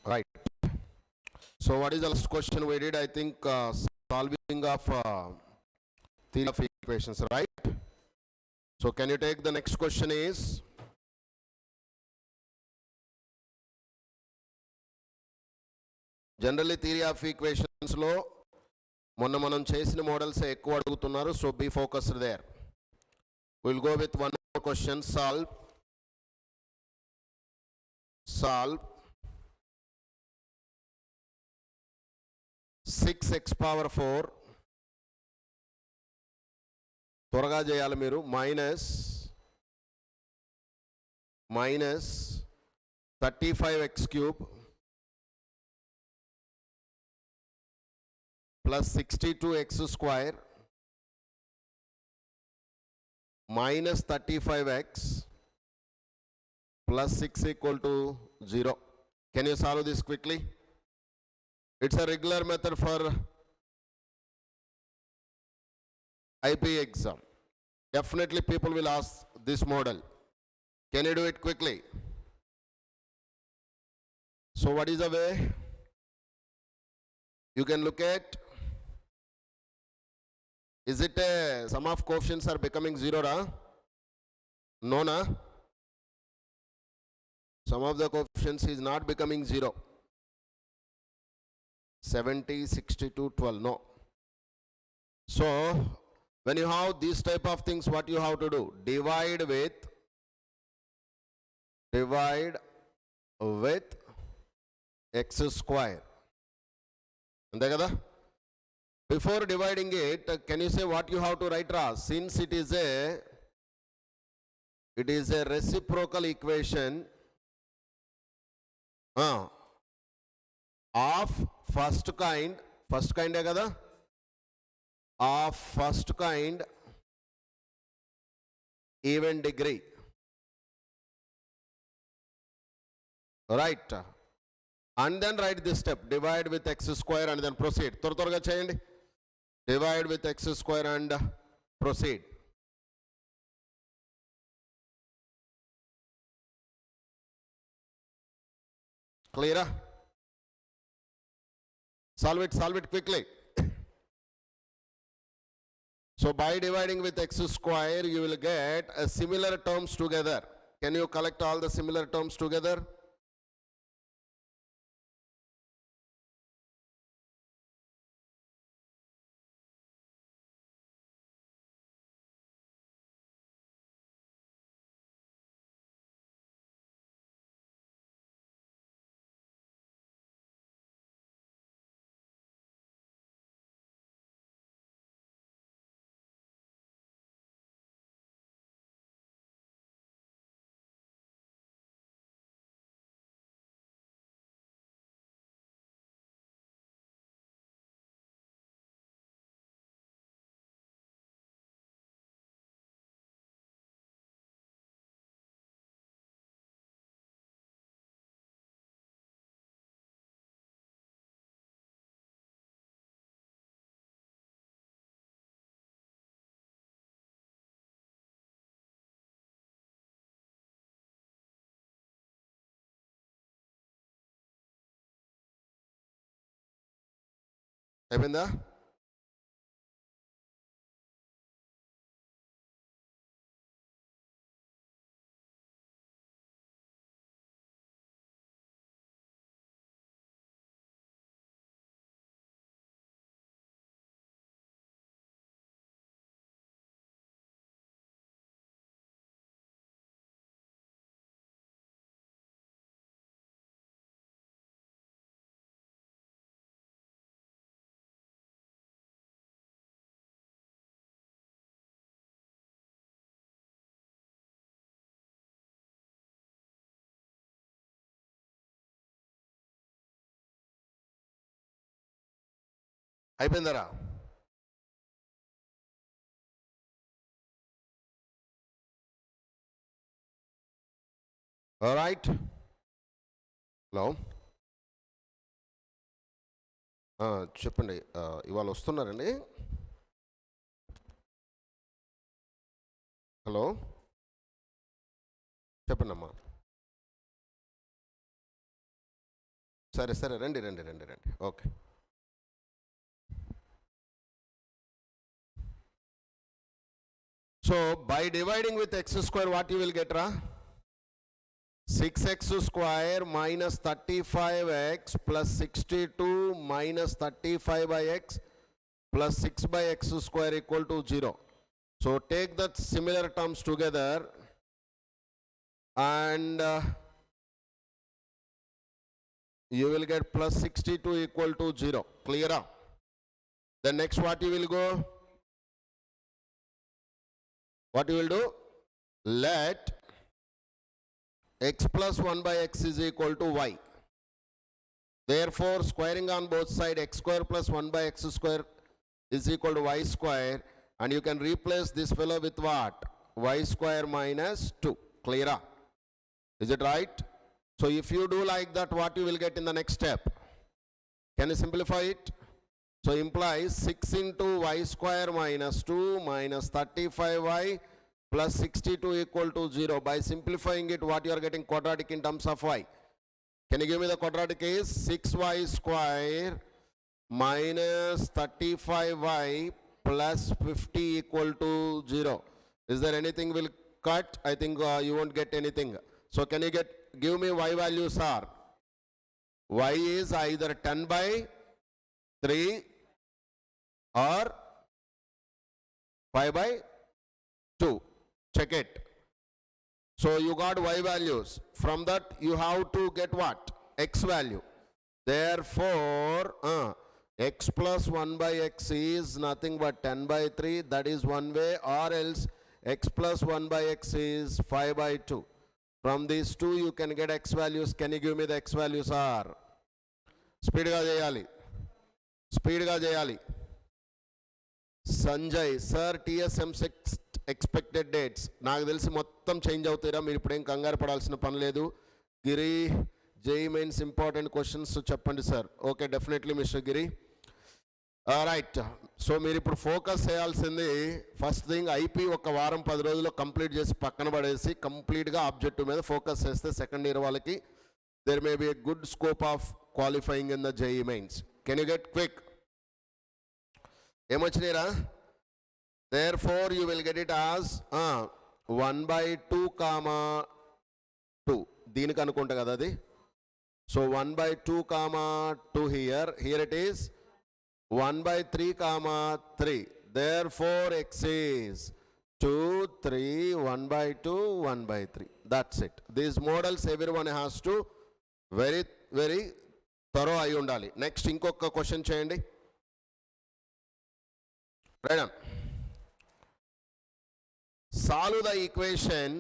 Right. So what is the last question we did? I think solving of theory of equations, right? So can you take the next question is, generally theory of equations lo monna manam chesina models ekku adugutunnaru, so be focused there. We'll go with one more question. Solve 6x power 4 త్వరగా చేయాలి మీరు, minus 35x cube plus 62x square minus 35x plus 6 equal to 0. Can you solve this quickly? It's a regular method for IP exam. Definitely people will ask this model. Can you do it quickly? So what is the way? You can look at, is it a sum of coefficients are becoming 0, ra? No, na? Sum of the coefficients is not becoming 0. 70, 62, 12, no. So when you have these type of things, what you have to do? Divide with x square. Ante kada? Before dividing it, can you say what you have to write, ra? Since it is a reciprocal equation of first kind e kada, of first kind even degree, right? And then write this step, divide with x square and then proceed. త్వరగా చేయండి. Divide with x square and proceed. Clear? Solve it quickly. So by dividing with x square, you will get a similar terms together. Can you collect all the similar terms together? అయిపోయిందా? అయిపోయిందరా? All right. Hello, చెప్పండి. ఇవాళ వస్తున్నారండి? Hello, చెప్పండి అమ్మా. సరే సరే రండి. Okay. So by dividing with x square, what you will get, ra? 6x square minus 35x plus 62 minus 35 by x plus 6 by x square equal to 0. So take the similar terms together and you will get plus 62 equal to 0. Clear up? Then next what you will go? What you will do? Let x plus 1 by x is equal to y. Therefore, squaring on both sides, x square plus 1 by x square is equal to y square. And you can replace this fellow with what? Y square minus 2. Clear? Is it right? So if you do like that, what you will get in the next step? Can you simplify it? So implies 6 into y square minus 2 minus 35y plus 62 equal to 0. By simplifying it, what you are getting quadratic in terms of y? Can you give me the quadratic is 6y square minus 35y plus 50 equal to 0. Is there anything will cut? I think you won't get anything. So can you give me y values are? Y is either 10 by 3 or 5 by 2. Check it. So you got y values. From that you have to get what? X value. Therefore, x plus 1 by x is nothing but 10 by 3. That is one way. Or else x plus 1 by x is 5 by 2. From these two you can get x values. Can you give me the x values are? Speed ga cheyali. Speed ga cheyali. Sanjay, sir, TS EAMCET expected dates. నాకు తెలిసి మొత్తం change అవుతారా, మీరు ఇప్పుడేం కంగారు పడాల్సిన పని లేదు. గిరి, JEE మెయిన్స్ ఇంపార్టెంట్ క్వశ్చన్స్ చెప్పండి సార్. ఓకే, డెఫినెట్లీ మిస్టర్ గిరి. రైట్. సో మీరు ఇప్పుడు ఫోకస్ చేయాల్సింది ఫస్ట్ థింగ్ ఐపీ ఒక వారం 10 రోజుల్లో కంప్లీట్ చేసి పక్కన పడేసి కంప్లీట్గా ఆబ్జెక్టివ్ మీద ఫోకస్ చేస్తే సెకండ్ ఇయర్ వాళ్ళకి there may be a good scope of qualifying in the JEE mains. Can you get quick? ఏమొచ్చినాయిరా? Therefore you will get it as 1 by 2 comma 2. దీనికి అనుకుంటా కదా అది. So 1 by 2 comma 2 here. Here it is 1 by 3 comma 3. Therefore x is 2, 3, 1 by 2, 1 by 3. That's it. These models everyone has to very thorough అయి ఉండాలి. Next ఇంకొక question చేయండి. Right on. Solve the equation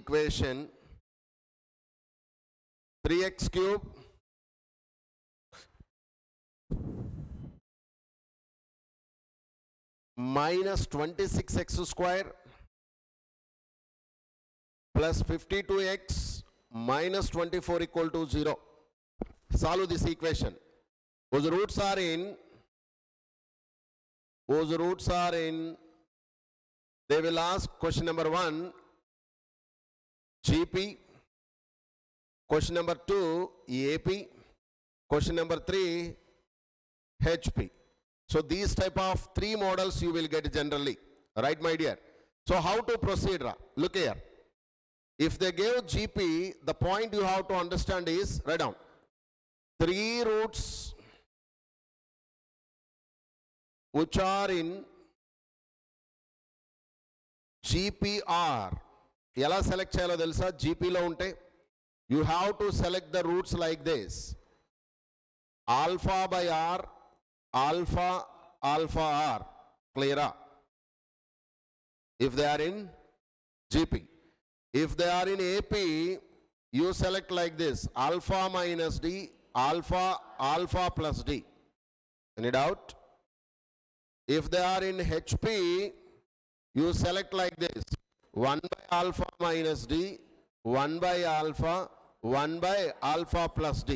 equation 3x cube minus 26x square plus 52x minus 24 equal to 0. Solve this equation. Those roots are in, they will ask question number 1 GP, question number 2 AP, question number 3 HP. So these type of 3 models you will get generally. Right, my dear? So how to proceed? Look here. If they gave GP, the point you have to understand is, write down, 3 roots which are in GPR. ఎలా select చేయాలో తెలుసా? జీపీలో ఉంటే you have to select the roots like this. Alpha by R, alpha, alpha R. Clear? If they are in GP. If they are in AP, you select like this, alpha minus D, alpha, alpha plus D. Any doubt? If they are in HP, you select like this, 1 by alpha minus D, 1 by alpha, 1 by alpha plus D.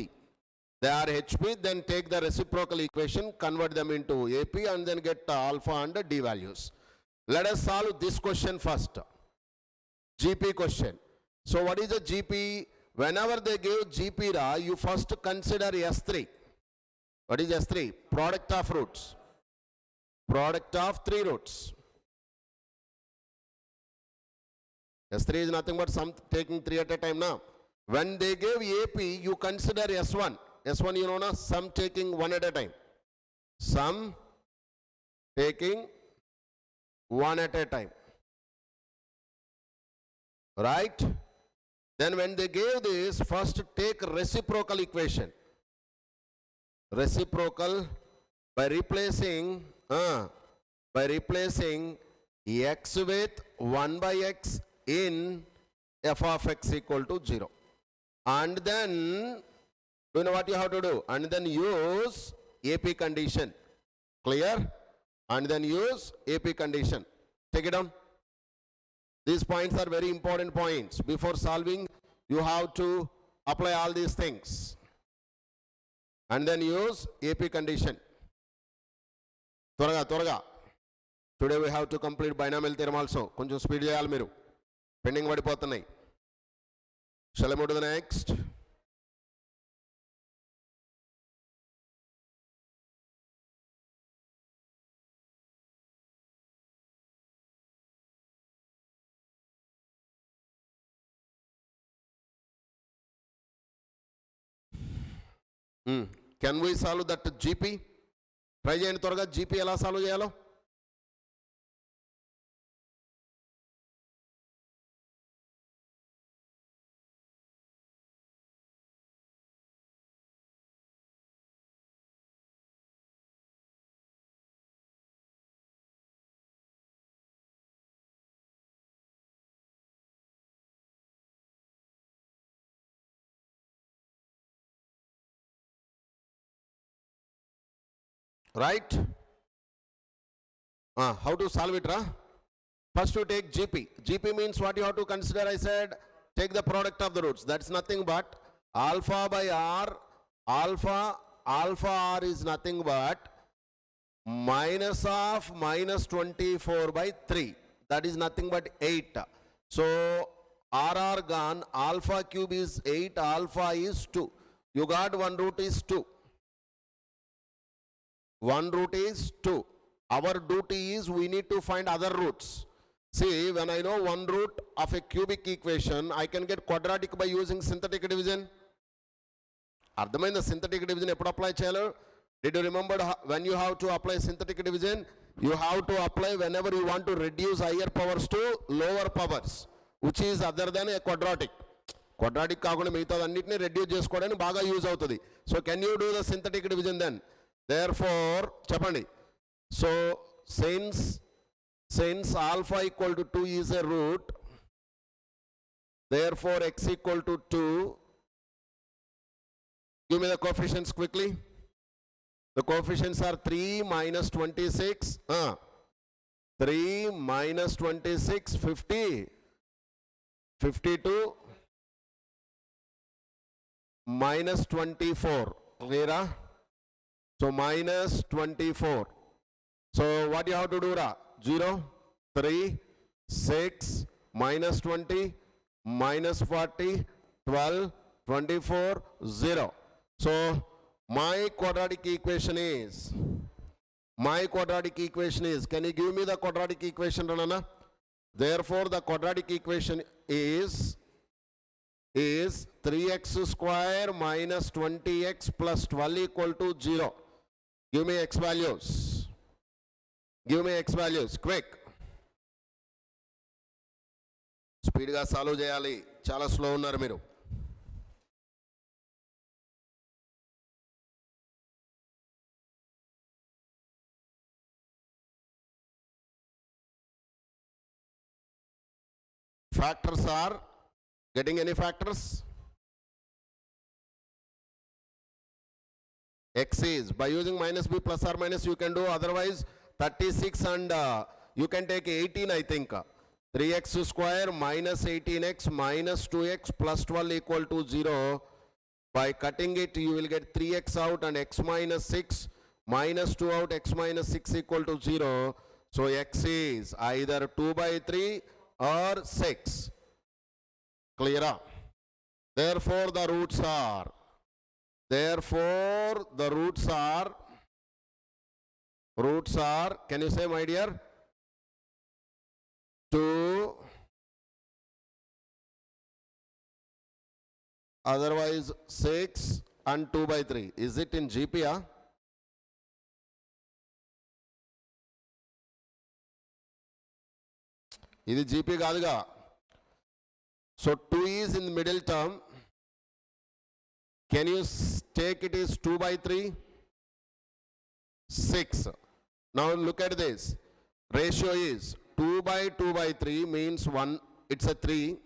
They are HP, then take the reciprocal equation, convert them into AP, and then get alpha and D values. Let us solve this question first. GP question. So what is a GP? Whenever they give GP, you first consider S3. What is S3? Product of roots. Product of three roots. S3 is nothing but some taking 3 at a time now. When they gave AP, you consider S1. S1 you know na, sum taking 1 at a time. Sum taking 1 at a time. Right? Then when they gave this, first take reciprocal equation. Reciprocal by replacing x with 1 by x in f of x equal to 0. And then, do you know what you have to do? And then use AP condition. Clear? And then use AP condition. Take it down. These points are very important points. Before solving, you have to apply all these things. And then use AP condition. Toraga. Today we have to complete binomial theorem also. Koncham speed cheyali meeru. Pending padipotunnayi. Shall I move to the next? Can we solve that GP? Try cheyandi toraga GP ela solve cheyalo. Right? How to solve it, First you take GP. GP means what you have to consider, I said, take the product of the roots. That's nothing but alpha by R. Alpha R is nothing but minus of minus 24 by 3. That is nothing but 8. So RR gone, alpha cube is 8, alpha is 2. You got one root is 2. One root is 2. Our duty is we need to find other roots. See, when I know one root of a cubic equation, I can get quadratic by using synthetic division. Ardhamaina synthetic division eppudu apply cheyalo? Did you remember when you have to apply synthetic division? You have to apply whenever you want to reduce higher powers to lower powers, which is other than a quadratic. Quadratic kaakunda migitadannitni reduce chesukodaniki baga use avutadi. So can you do the synthetic division then? Therefore, chapandi. So since alpha equal to 2 is a root, therefore x equal to 2. Give me the coefficients quickly. The coefficients are 3 minus 26. 3 minus 26, 50. 52 minus 24. Clear? So minus 24. So what you have to do, 0, 3, 6, minus 20, minus 40, 12, 24, 0. So my quadratic equation is, can you give me the quadratic equation, Ranana? Therefore the quadratic equation is 3x square minus 20x plus 12 equal to 0. Give me x values. Give me x values, quick. Speed ga solve cheyali. Chala slow unnaru meeru. Factors are getting any factors? X is by using minus b plus or minus you can do, otherwise 36 and you can take 18 I think. 3x square minus 18x minus 2x plus 12 equal to 0. By cutting it, you will get 3x out and x minus 6 minus 2 out, x minus 6 equal to 0. So x is either 2 by 3 or 6. Clear? Therefore, the roots are, can you say, my dear? 2, otherwise 6 and 2 by 3. Is it in GP? This is GP kaduga. So 2 is in the middle term. Can you take it as 2 by 3? 6. Now look at this. Ratio is 2 by 2 by 3 means 1. It's a 3.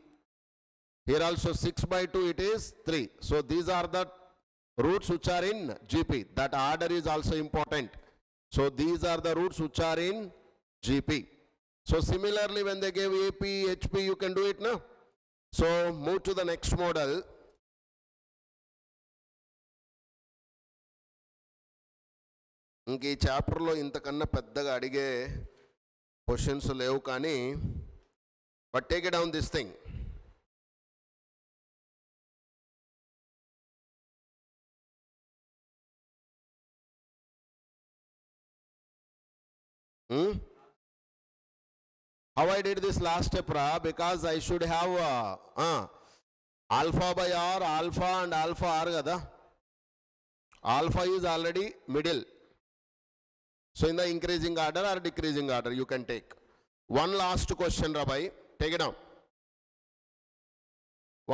Here also 6 by 2 it is 3. So these are the roots which are in GP. That order is also important. So these are the roots which are in GP. So similarly when they gave AP, HP, you can do it now. So move to the next model. ఇంక ఈ చాప్టర్లో ఇంతకన్నా పెద్దగా అడిగే questions లేవు కానీ but take it down this thing. How I did this last step, because I should have alpha by r, alpha and alpha r kada. Alpha is already middle. So in the increasing order or decreasing order you can take. One last question, Rabbi. Take it down.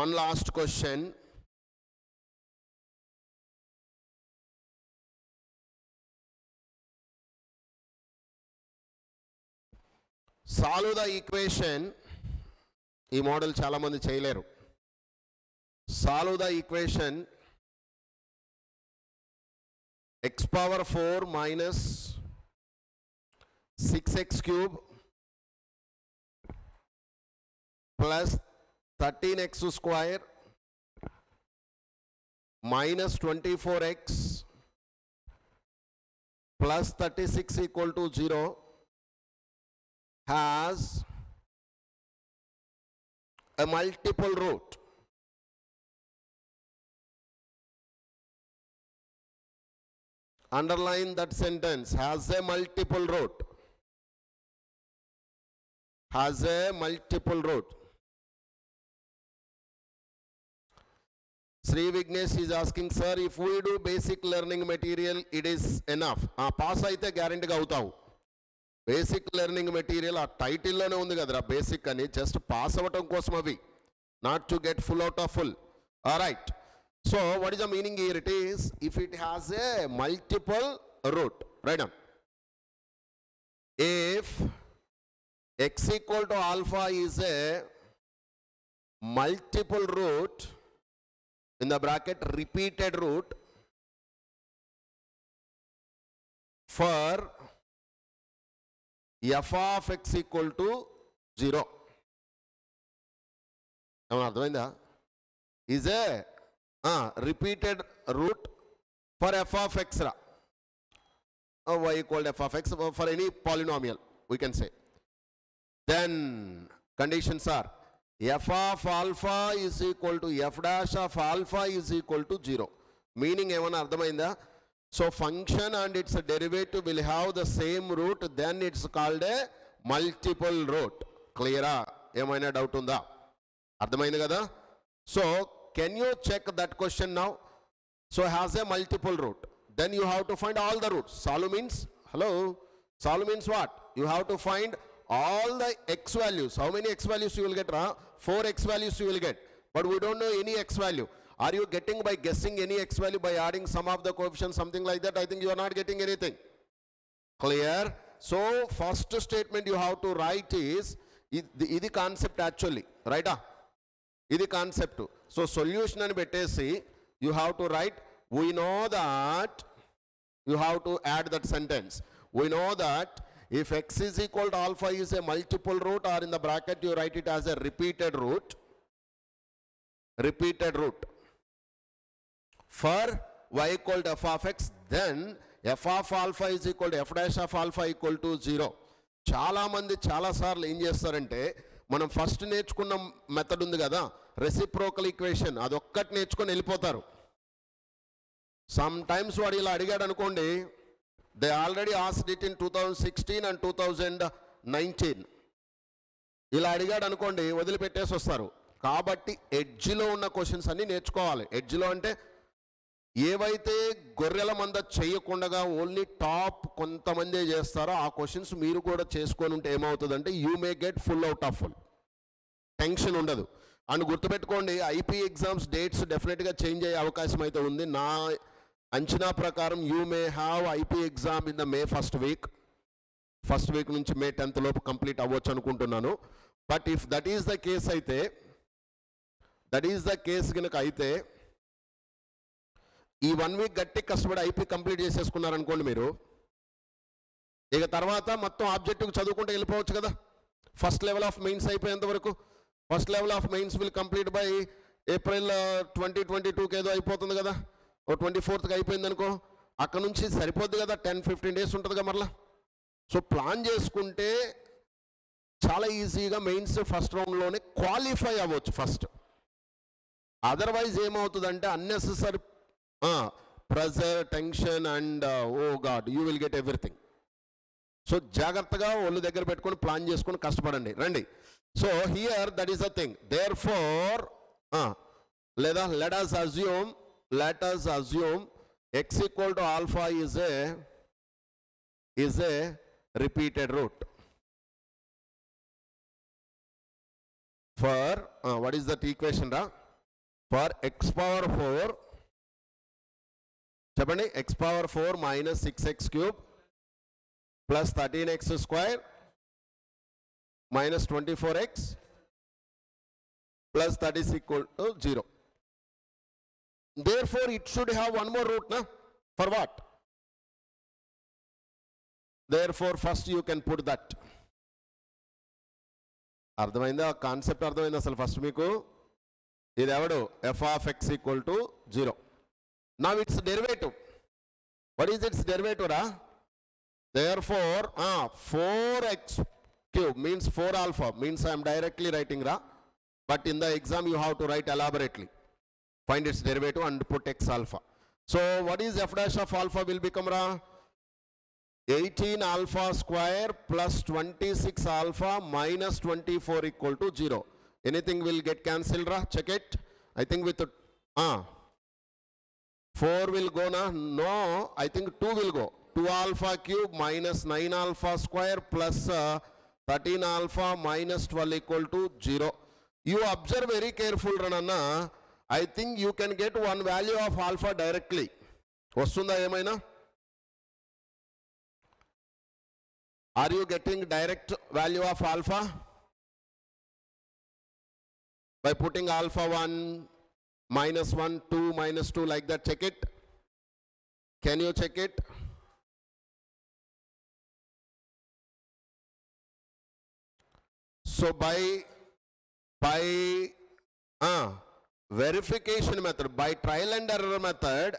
One last question. Solve the equation. ఈ model చాలా మంది చేయలేరు. Solve the equation x power 4 minus 6x cube plus 13x square minus 24x plus 36 equal to 0 has a multiple root. Underline that sentence, has a multiple root. Has a multiple root. Sri Vignesh is asking, sir, if we do basic learning material, it is enough. Pass aithe guarantee ga avutavu. Basic learning material ఆ title లోనే ఉంది కదరా basic అని, just pass అవ్వటం కోసం అవి, not to get full out of full. Right. So what is the meaning here? It is if it has a multiple root, right down. If x equal to alpha is a multiple root, in the bracket repeated root, for f of x equal to 0. ఏమన్నా అర్థమైందా? is a repeated root for f of x ra, y equal to f of x for any polynomial we can say. Then conditions are f of alpha is equal to f dash of alpha is equal to 0. Meaning ఏమన్నా అర్థమైందా? So function and its derivative will have the same root, then it's called a multiple root. Clear? ఏమైనా doubt ఉందా? అర్థమైంది కదా? So can you check that question now? So has a multiple root, then you have to find all the roots. Solve means, hello, solve means what? You have to find all the x values. How many x values you will get? 4 x values you will get, but we don't know any x value. Are you getting by guessing any x value by adding some of the coefficients, something like that? I think you are not getting anything. Clear? So first statement you have to write is ఇది concept actually, రైటా? ఇది concept. So solution అని పెట్టేసి you have to write, we know that, you have to add that sentence. We know that if x is equal to alpha is a multiple root, or in the bracket you write it as a repeated root. Repeated root. for y equal to f of x, then f of alpha is equal to f dash of alpha equal to 0. చాలా మంది చాలాసార్లు ఏం చేస్తారంటే, మనం first నేర్చుకున్న method ఉంది కదా, reciprocal equation, అదొక్కటి నేర్చుకొని వెళ్ళిపోతారు. సమ్ టైమ్స్ వాడు ఇలా అడిగాడు అనుకోండి, they already asked it in 2016 and 2019. ఇలా అడిగాడు అనుకోండి, వదిలిపెట్టేసి వస్తారు. కాబట్టి ఎడ్జ్లో ఉన్న క్వశ్చన్స్ అన్నీ నేర్చుకోవాలి. ఎడ్జ్లో అంటే ఏవైతే గొర్రెల మంద చేయకుండా ఓన్లీ టాప్ కొంతమందే చేస్తారో ఆ క్వశ్చన్స్ మీరు కూడా చేసుకొని ఉంటే ఏమవుతుందంటే, you may get full out of full, tension ఉండదు. అండ్ గుర్తుపెట్టుకోండి, ఐపీ ఎగ్జామ్స్ డేట్స్ డెఫినెట్గా చేంజ్ అయ్యే అవకాశం అయితే ఉంది. నా అంచనా ప్రకారం you may have IP exam in the May first week నుంచి May 10th లోపు కంప్లీట్ అవ్వచ్చు అనుకుంటున్నాను. But if that is the case అయితే, కనుక అయితే ఈ 1 week గట్టి కష్టపడి ఐపీ కంప్లీట్ చేసేసుకున్నారనుకోండి మీరు, ఇక తర్వాత మొత్తం ఆబ్జెక్టివ్ చదువుకుంటే వెళ్ళిపోవచ్చు కదా. ఫస్ట్ లెవెల్ ఆఫ్ మెయిన్స్ అయిపోయేంత వరకు, first level of mains will complete by April 2022కి ఏదో అయిపోతుంది కదా, 24th అయిపోయింది అనుకో, అక్కడ నుంచి సరిపోద్ది కదా, 10-15 days ఉంటుందిగా మరలా. సో ప్లాన్ చేసుకుంటే చాలా ఈజీగా మెయిన్స్ ఫస్ట్ రౌండ్లోనే క్వాలిఫై అవ్వచ్చు ఫస్ట్. అదర్వైజ్ ఏమవుతుందంటే unnecessary pressure, tension and oh God, you will get everything. So జాగ్రత్తగా ఒళ్ళు దగ్గర పెట్టుకొని ప్లాన్ చేసుకొని కష్టపడండి, రండి. So here that is the thing. There four లేదా let us assume x equal to alpha is a repeated root for what is that equation ra? For x power 4, చెప్పండి, x power 4 minus 6x cube plus 13x square minus 24x plus 36 equal to 0. Therefore it should have one more root, na? For what? Therefore first you can put that. అర్థమైందా concept? అర్థమైంది అసలు first మీకు? ఇది ఎవడు? f of x equal to 0. Now its derivative. What is its derivative ra? Therefore 4x cube means 4 alpha, means I am directly writing ra, but in the exam you have to write elaborately. Find its derivative and put x alpha. So what is f dash of alpha will become ra? 18 alpha square plus 26 alpha minus 24 equal to 0. Anything will get cancelled ra? Check it. I think with 4 will go na? No, I think 2 will go. 2 alpha cube minus 9 alpha square plus 13 alpha minus 12 equal to 0. You observe very careful ranana. I think you can get one value of alpha directly. Vastunda emaina? Are you getting direct value of alpha? By putting alpha 1, minus 1, 2, minus 2 like that, check it. Can you check it? So by verification method, by trial and error method,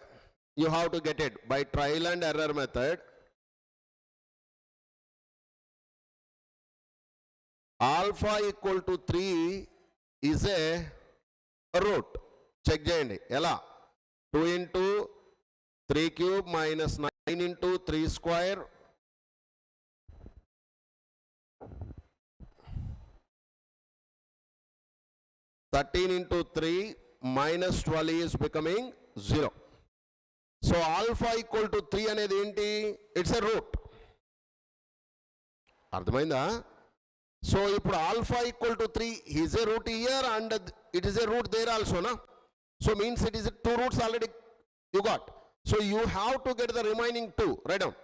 you have to get it. By trial and error method, alpha equal to 3 is a root. Check చేయండి ఎలా? 2 into 3 cube minus 9 into 3 square (13 into 3 minus 12 is becoming 0. So alpha equal to 3 అనేది ఏంటి? It's a root. అర్థమైందా? So ఇప్పుడు alpha equal to 3 is a root here and it is a root there also, na? So means it is 2 roots already you got. So you have to get the remaining 2. Write down.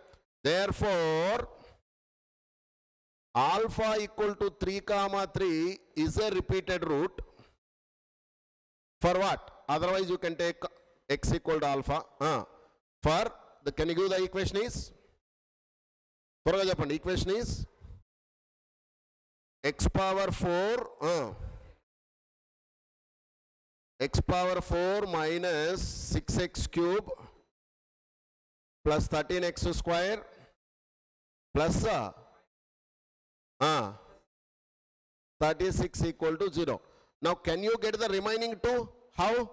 Therefore alpha equal to 3, is a repeated root. For what? Otherwise you can take x equal to alpha. For the, can you give the equation is? త్వరగా చెప్పండి. Equation is x power 4 x power 4 minus 6x cube plus 13x square plus 36 equal to 0. Now can you get the remaining 2? How?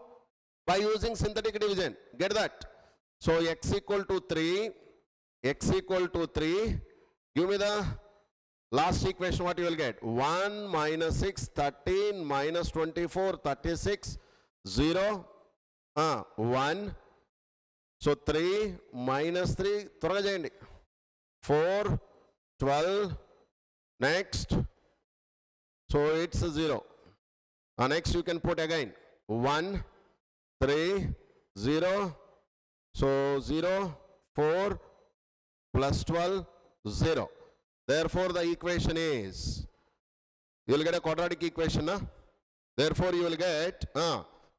By using synthetic division. Get that? So x equal to 3, x equal to 3. Give me the last equation, what you will get? 1 minus 6, 13 minus 24, 36, 0, 1. So 3 minus 3, 4, 12, next. So it's 0. Next you can put again 1, 3, 0. So 0, 4 plus 12, 0. Therefore the equation is, you will get a quadratic equation. Therefore you will get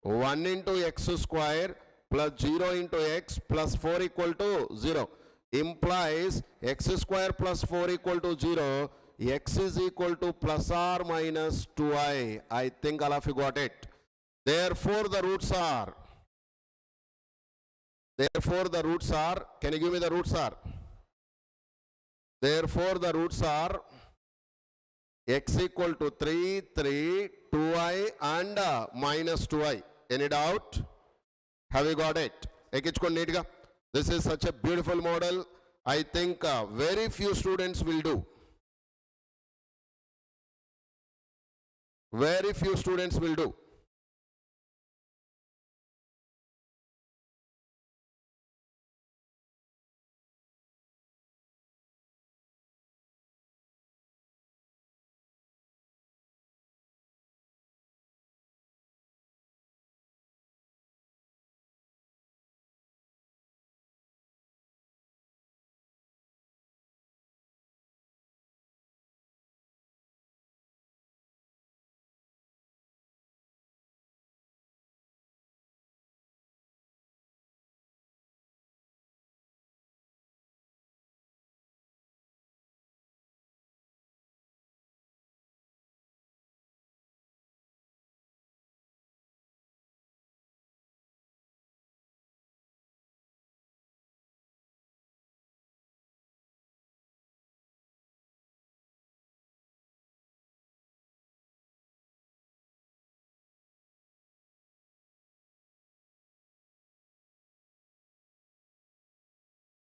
1 into x square plus 0 into x plus 4 equal to 0. Implies x square plus 4 equal to 0. X is equal to plus or minus 2i. I think all of you got it. Therefore the roots are, can you give me the roots are? Therefore the roots are x equal to 3, 3, 2i and minus 2i. Any doubt? Have you got it? This is such a beautiful model. I think very few students will do. Very few students will do.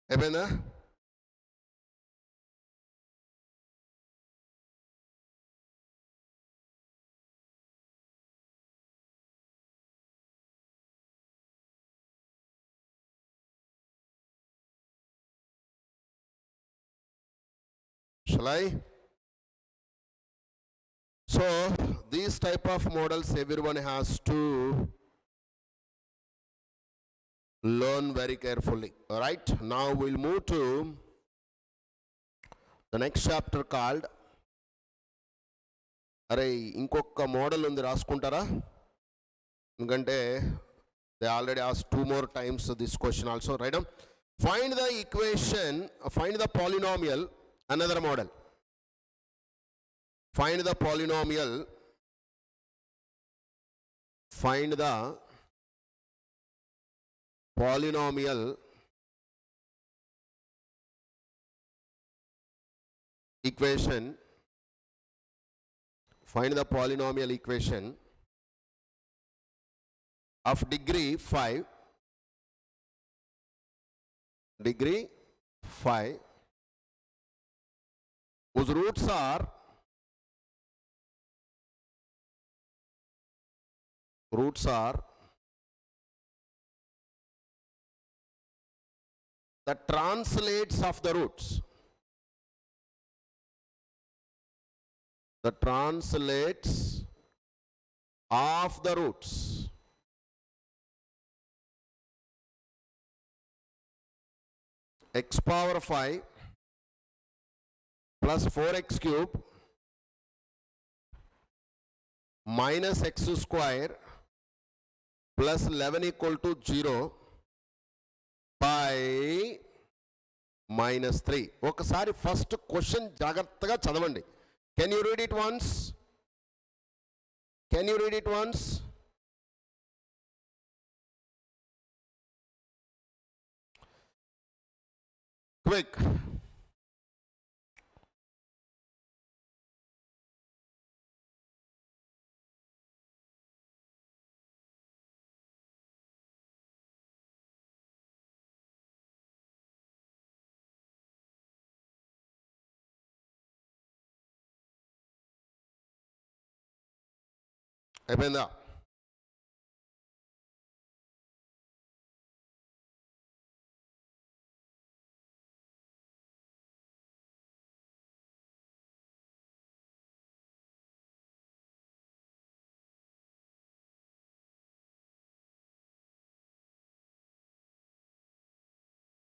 Ebena? Shall I? So these type of models everyone has to learn very carefully. All right, now we'll move to the next chapter called inkoka model undi raskuntara endukante they already asked 2 more times this question also. Right down. Find the equation, find the polynomial, another model. Find the polynomial, find the polynomial equation, find the polynomial equation of degree 5, whose roots are the translates of the roots. The translates of the roots. X power 5 plus 4x cube minus x square plus 11 equal to 0 by minus 3. ఒకసారి first question జాగ్రత్తగా చదవండి. Can you read it once? Can you read it once? Quick. అయిపోయిందా?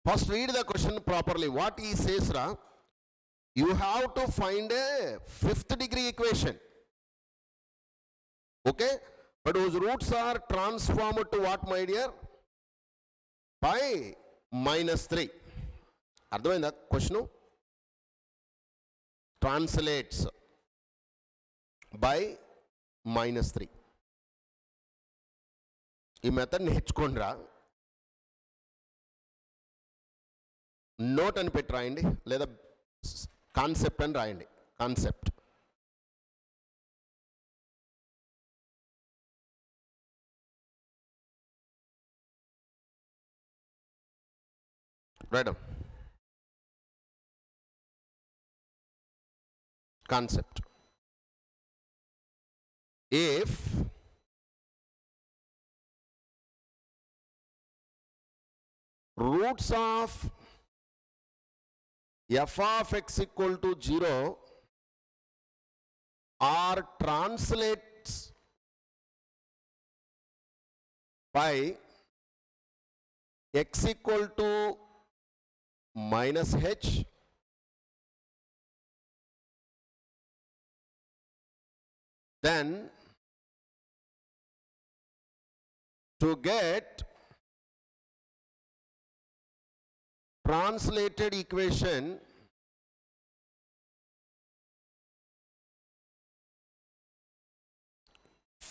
First read the question properly. What he says, Ra, you have to find a fifth degree equation. Okay? But whose roots are transformed to what, my dear? By -3. అర్థమైందా question? Translates by -3. ఈ method నేర్చుకోండిరా. Note అని పెట్టి రాయండి, లేదా concept అని రాయండి. Concept. రాయడం. Concept. If roots of f of x equal to 0 are translates by x equal to -h, then to get translated equation,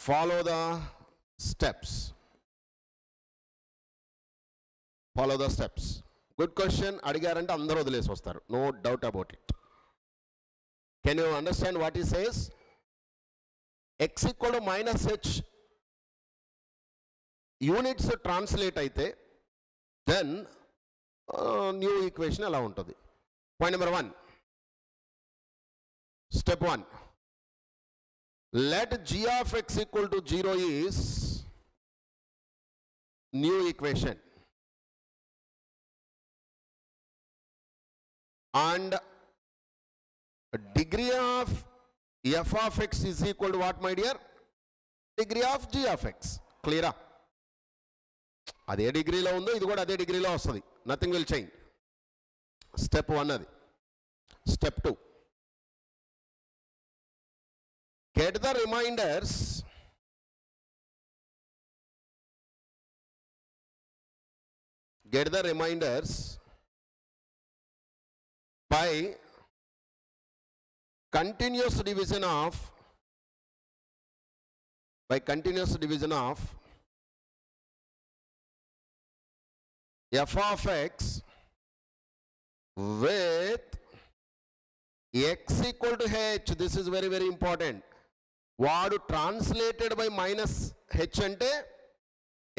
follow the steps. Follow the steps. Good question. అడిగారంటే అందరూ వదిలేసి వస్తారు. No doubt about it. Can you understand what he says? X equal to -h units translate అయితే then new equation ఎలా ఉంటుంది? Point number 1, step 1, let g of x equal to 0 is new equation, and degree of f of x is equal to what, my dear? Degree of g of x. Clear? అదే డిగ్రీలో ఉందో ఇది కూడా అదే డిగ్రీలో వస్తుంది. Nothing will change. స్టెప్ 1 అది. Step 2, get the remainders by continuous division of f of x with x equal to h. This is very very important. వాడు ట్రాన్స్లేటెడ్ బై -h అంటే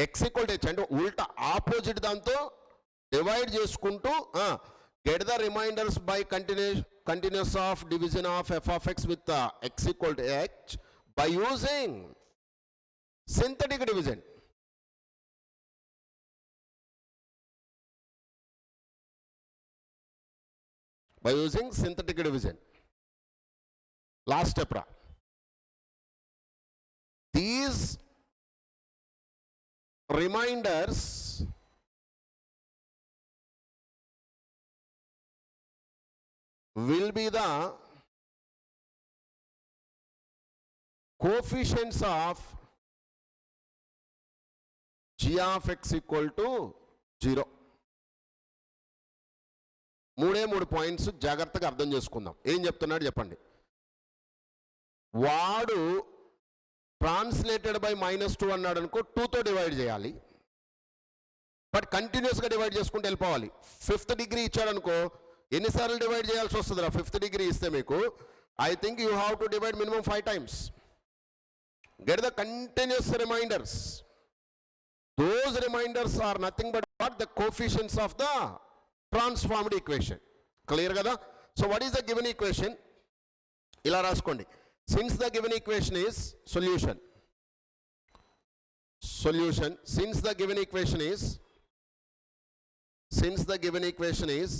x equal to h అంటే ఉల్టా opposite దాంతో divide చేసుకుంటూ get the reminders by continuous of division of f of x with x equal to h by using synthetic division. By using synthetic division. Last step, ra. These reminders will be the coefficients of g of x equal to 0. 3 points జాగ్రత్తగా అర్థం చేసుకుందాం. ఏం చెప్తున్నాడు చెప్పండి. వాడు translated by -2 అన్నాడు అనుకో, 2తో డివైడ్ చేయాలి. బట్ కంటిన్యూస్గా డివైడ్ చేసుకుంటూ వెళ్ళిపోవాలి. 5th డిగ్రీ ఇచ్చాడనుకో, ఎన్నిసార్లు డివైడ్ చేయాల్సి వస్తుందిరా? 5th డిగ్రీ ఇస్తే మీకు, I think you have to divide minimum 5 times. Get the continuous reminders. Those reminders are nothing but what? The coefficients of the transformed equation. Clear kada? So what is the given equation? Ila raskondi. Since the given equation is solution. Since the given equation is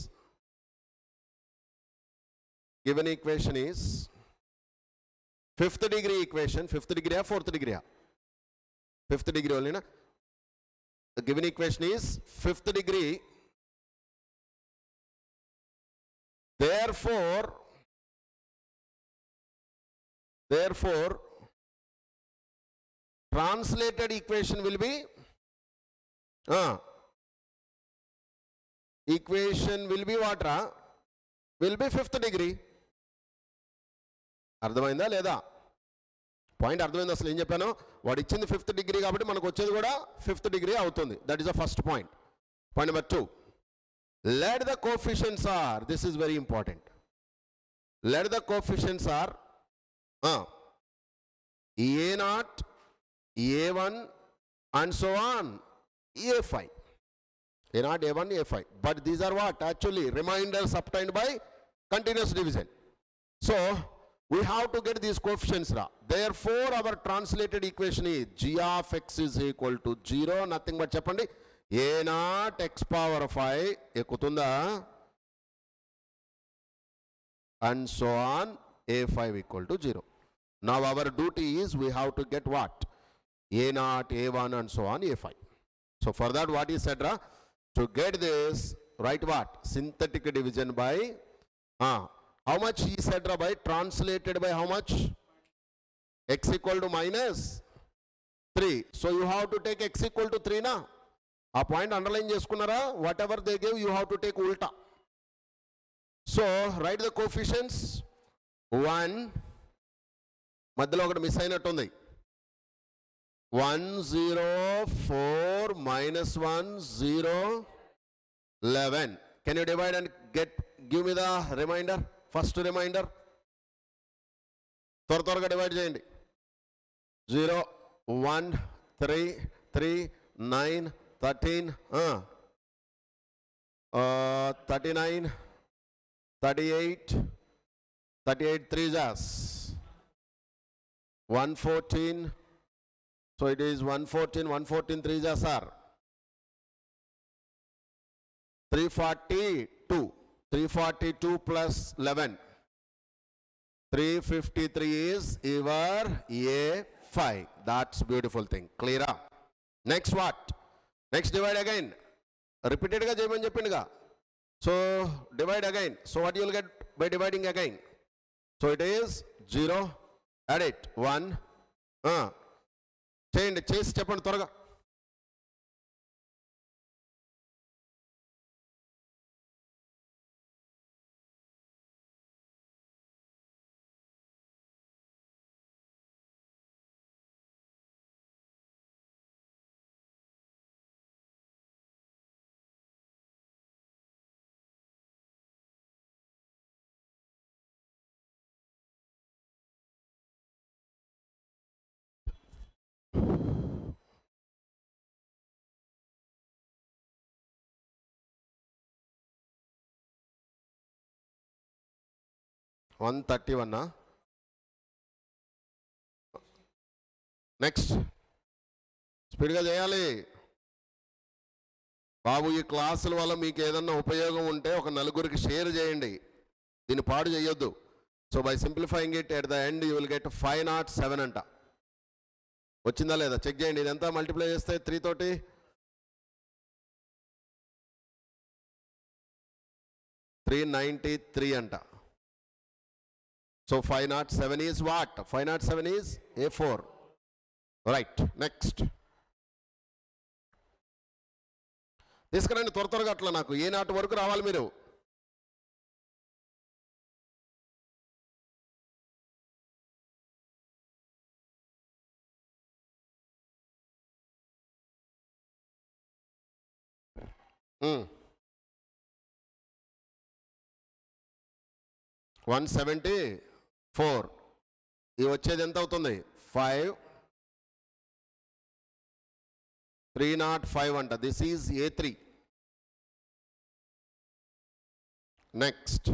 5th degree equation. 5th degree or 4th degree? 5th degree only na. The given equation is 5th degree. Therefore translated equation will be what ra? Will be 5th degree. అర్థమైందా లేదా? Point అర్థమైంది? అసలు ఏం చెప్పాను? వాడు ఇచ్చింది 5th degree కాబట్టి మనకు వచ్చేది కూడా 5th డిగ్రీ అవుతుంది. That is the first point. Point number 2, let the coefficients are, this is very important, let the coefficients are A0, A1 and so on, A5. A0, A1, A5. But these are what? Actually reminders obtained by continuous division. So we have to get these coefficients ra. Therefore our translated equation is g of x is equal to 0, nothing but cheppandi a0 x power 5 ekutunda and so on, a5 equal to 0. Now our duty is we have to get what? a0, a1 and so on, a5. So for that what is said ra? To get this, write what? Synthetic division by how much he said ra by? Translated by how much? X equal to minus 3. So you have to take x equal to 3 na. A point underline చేసుకున్నారా? Whatever they give you have to take ulta. So write the coefficients. 1 మధ్యలో ఒకటి miss అయినట్టు ఉంది. 1 0 4 minus 1 0 11. Can you divide and give me the remainder? First remainder త్వరగా divide చేయండి. 0 1 3 3 9 13 39 38 3 jars 114. So it is 114 3 jars are 342 plus 11 353 is your A5. That's beautiful thing. Clear up. Next what? Next divide again. Repeated ga cheyamani cheppinduga. So divide again. So what you will get by dividing again? So it is 0, add it 1 చేయండి, చేసి చెప్పండి త్వరగా. One 31. Next స్పీడ్గా చేయాలి బాబు. ఈ క్లాసుల వల్ల మీకు ఏదన్నా ఉపయోగం ఉంటే ఒక నలుగురికి షేర్ చేయండి, దీన్ని పాడు చేయొద్దు. So by simplifying it at the end you will get 507 అంట. వచ్చిందా లేదా చెక్ చేయండి. ఇదంతా మల్టిప్లై చేస్తే 3 తోటి 393 అంట. So 507 is what? 507 is A4. Right. Next. తీసుకురండి త్వరగా అట్లా, నాకు A0 వరకు రావాలి మీరు. $174. ఇది వచ్చేది ఎంత అవుతుంది? 5305 అంట. This is A3. Next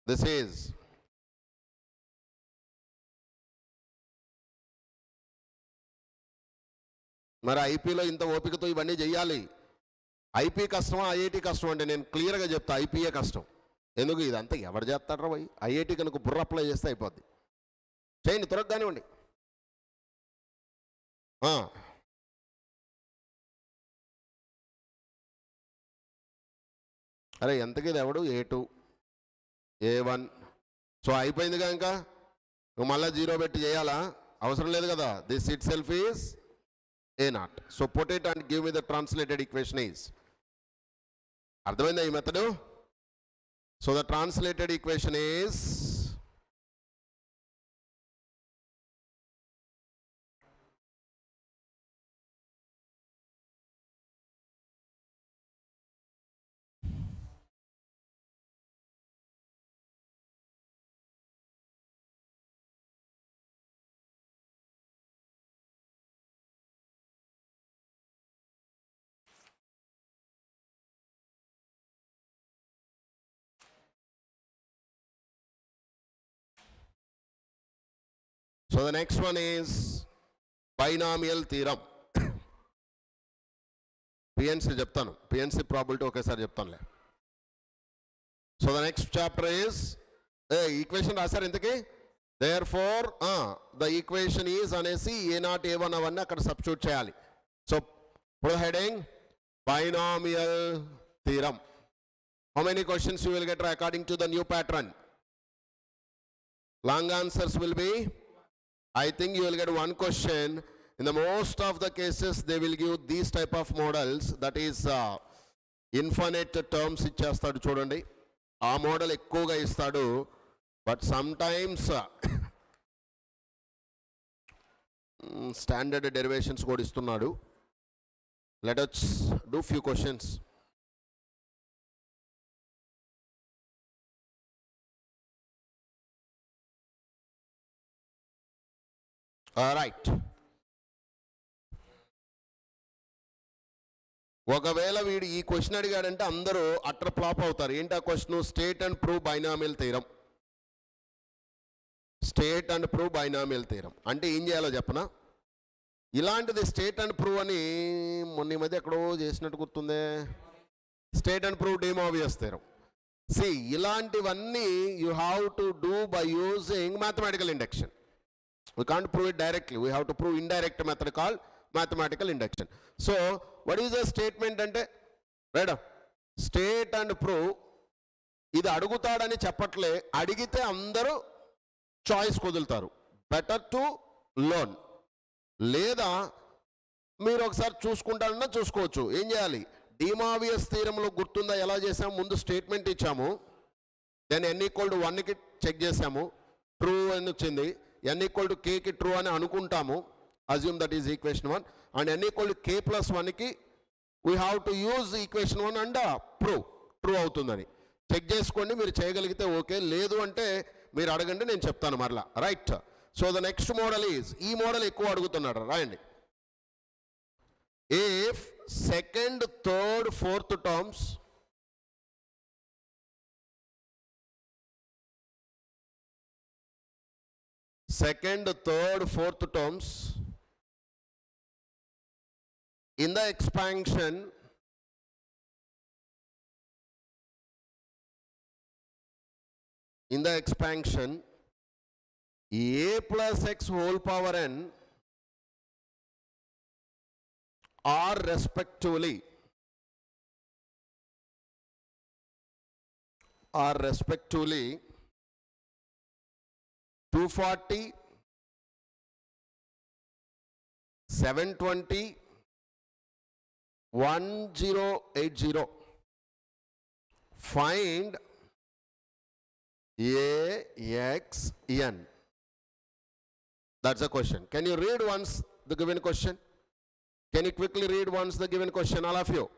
this is మరి ఐపీలో ఇంత ఓపికతో ఇవన్నీ చేయాలి. ఐపీ కష్టమా ఐఐటి కష్టం అంటే నేను క్లియర్గా చెప్తా, ఐపీఏ కష్టం. ఎందుకు ఇదంతా ఎవరు చేస్తాడ్రా పోయి? ఐఐటి కనుక బుర్ర అప్లై చేస్తే అయిపోద్ది. చేయండి, త్వరగా కానివ్వండి. అరే ఎంతకి ఇది ఎవడు? A2 A1. సో అయిపోయిందిగా, ఇంకా నువ్వు మళ్ళీ 0 పెట్టి చేయాలా? అవసరం లేదు కదా. This it self is A0. So put it and give me the translated equation is. అర్థమైందా ఈ method? So the translated equation is So the next one is binomial theorem. PNC చెప్తాను, PNC probability ఒకేసారి చెప్తానులే. So the next chapter is equation రాశారు ఇంతకీ. Therefore the equation is అనేసి A0 A1 అవన్నీ అక్కడ substitute చేయాలి. So put the heading binomial theorem. How many questions you will get according to the new pattern? Long answers will be, I think you will get one question. In the most of the cases they will give these type of models, that is infinite terms ఇచ్చేస్తాడు చూడండి. ఆ model ఎక్కువగా ఇస్తాడు. But sometimes standard derivations కూడా ఇస్తున్నాడు. Let us do few questions. Right. ఒకవేళ వీడు ఈ క్వశ్చన్ అడిగాడంటే అందరూ అట్టర్ ఫ్లాప్ అవుతారు. ఏంటి ఆ question? State and prove binomial theorem. State and prove binomial theorem అంటే ఏం చేయాలో చెప్పనా? ఇలాంటిది స్టేట్ అండ్ ప్రూవ్ అని మొన్న ఈ మధ్య ఎక్కడో చేసినట్టు గుర్తుందే. State and prove De Moivre's theorem. సి ఇలాంటివన్నీ you have to do by using mathematical induction. We can't prove it directly. We have to prove indirect method called mathematical induction. So what is the statement ante? Right, state and prove. ఇది అడుగుతాడని చెప్పట్లే, అడిగితే అందరూ choice కుదులుతారు. Better to learn. లేదా మీరు ఒకసారి చూసుకుంటారన్నా చూసుకోవచ్చు. ఏం చేయాలి? డీమావియస్ థీరంలో గుర్తుందా ఎలా చేసాము? ముందు స్టేట్మెంట్ ఇచ్చాము, దెన్ n=1కి చెక్ చేసాము, ట్రూ అని వచ్చింది. n=k ట్రూ అని అనుకుంటాము. Assume that is equation 1. And n=k+1కి we have to use equation 1 and prove true అవుతుందని చెక్ చేసుకోండి. మీరు చేయగలిగితే ఓకే, లేదు అంటే మీరు అడగండి, నేను చెప్తాను మరలా. Right. So the next model is, ఈ మోడల్ ఎక్కువ అడుగుతున్నాడు, రాయండి. If second, third, fourth terms second, third, fourth terms in the expansion a plus x whole power n are respectively 240, 720, 1080. Find AXN. That's a question. Can you read once the given question? Can you quickly read once the given question, all of you?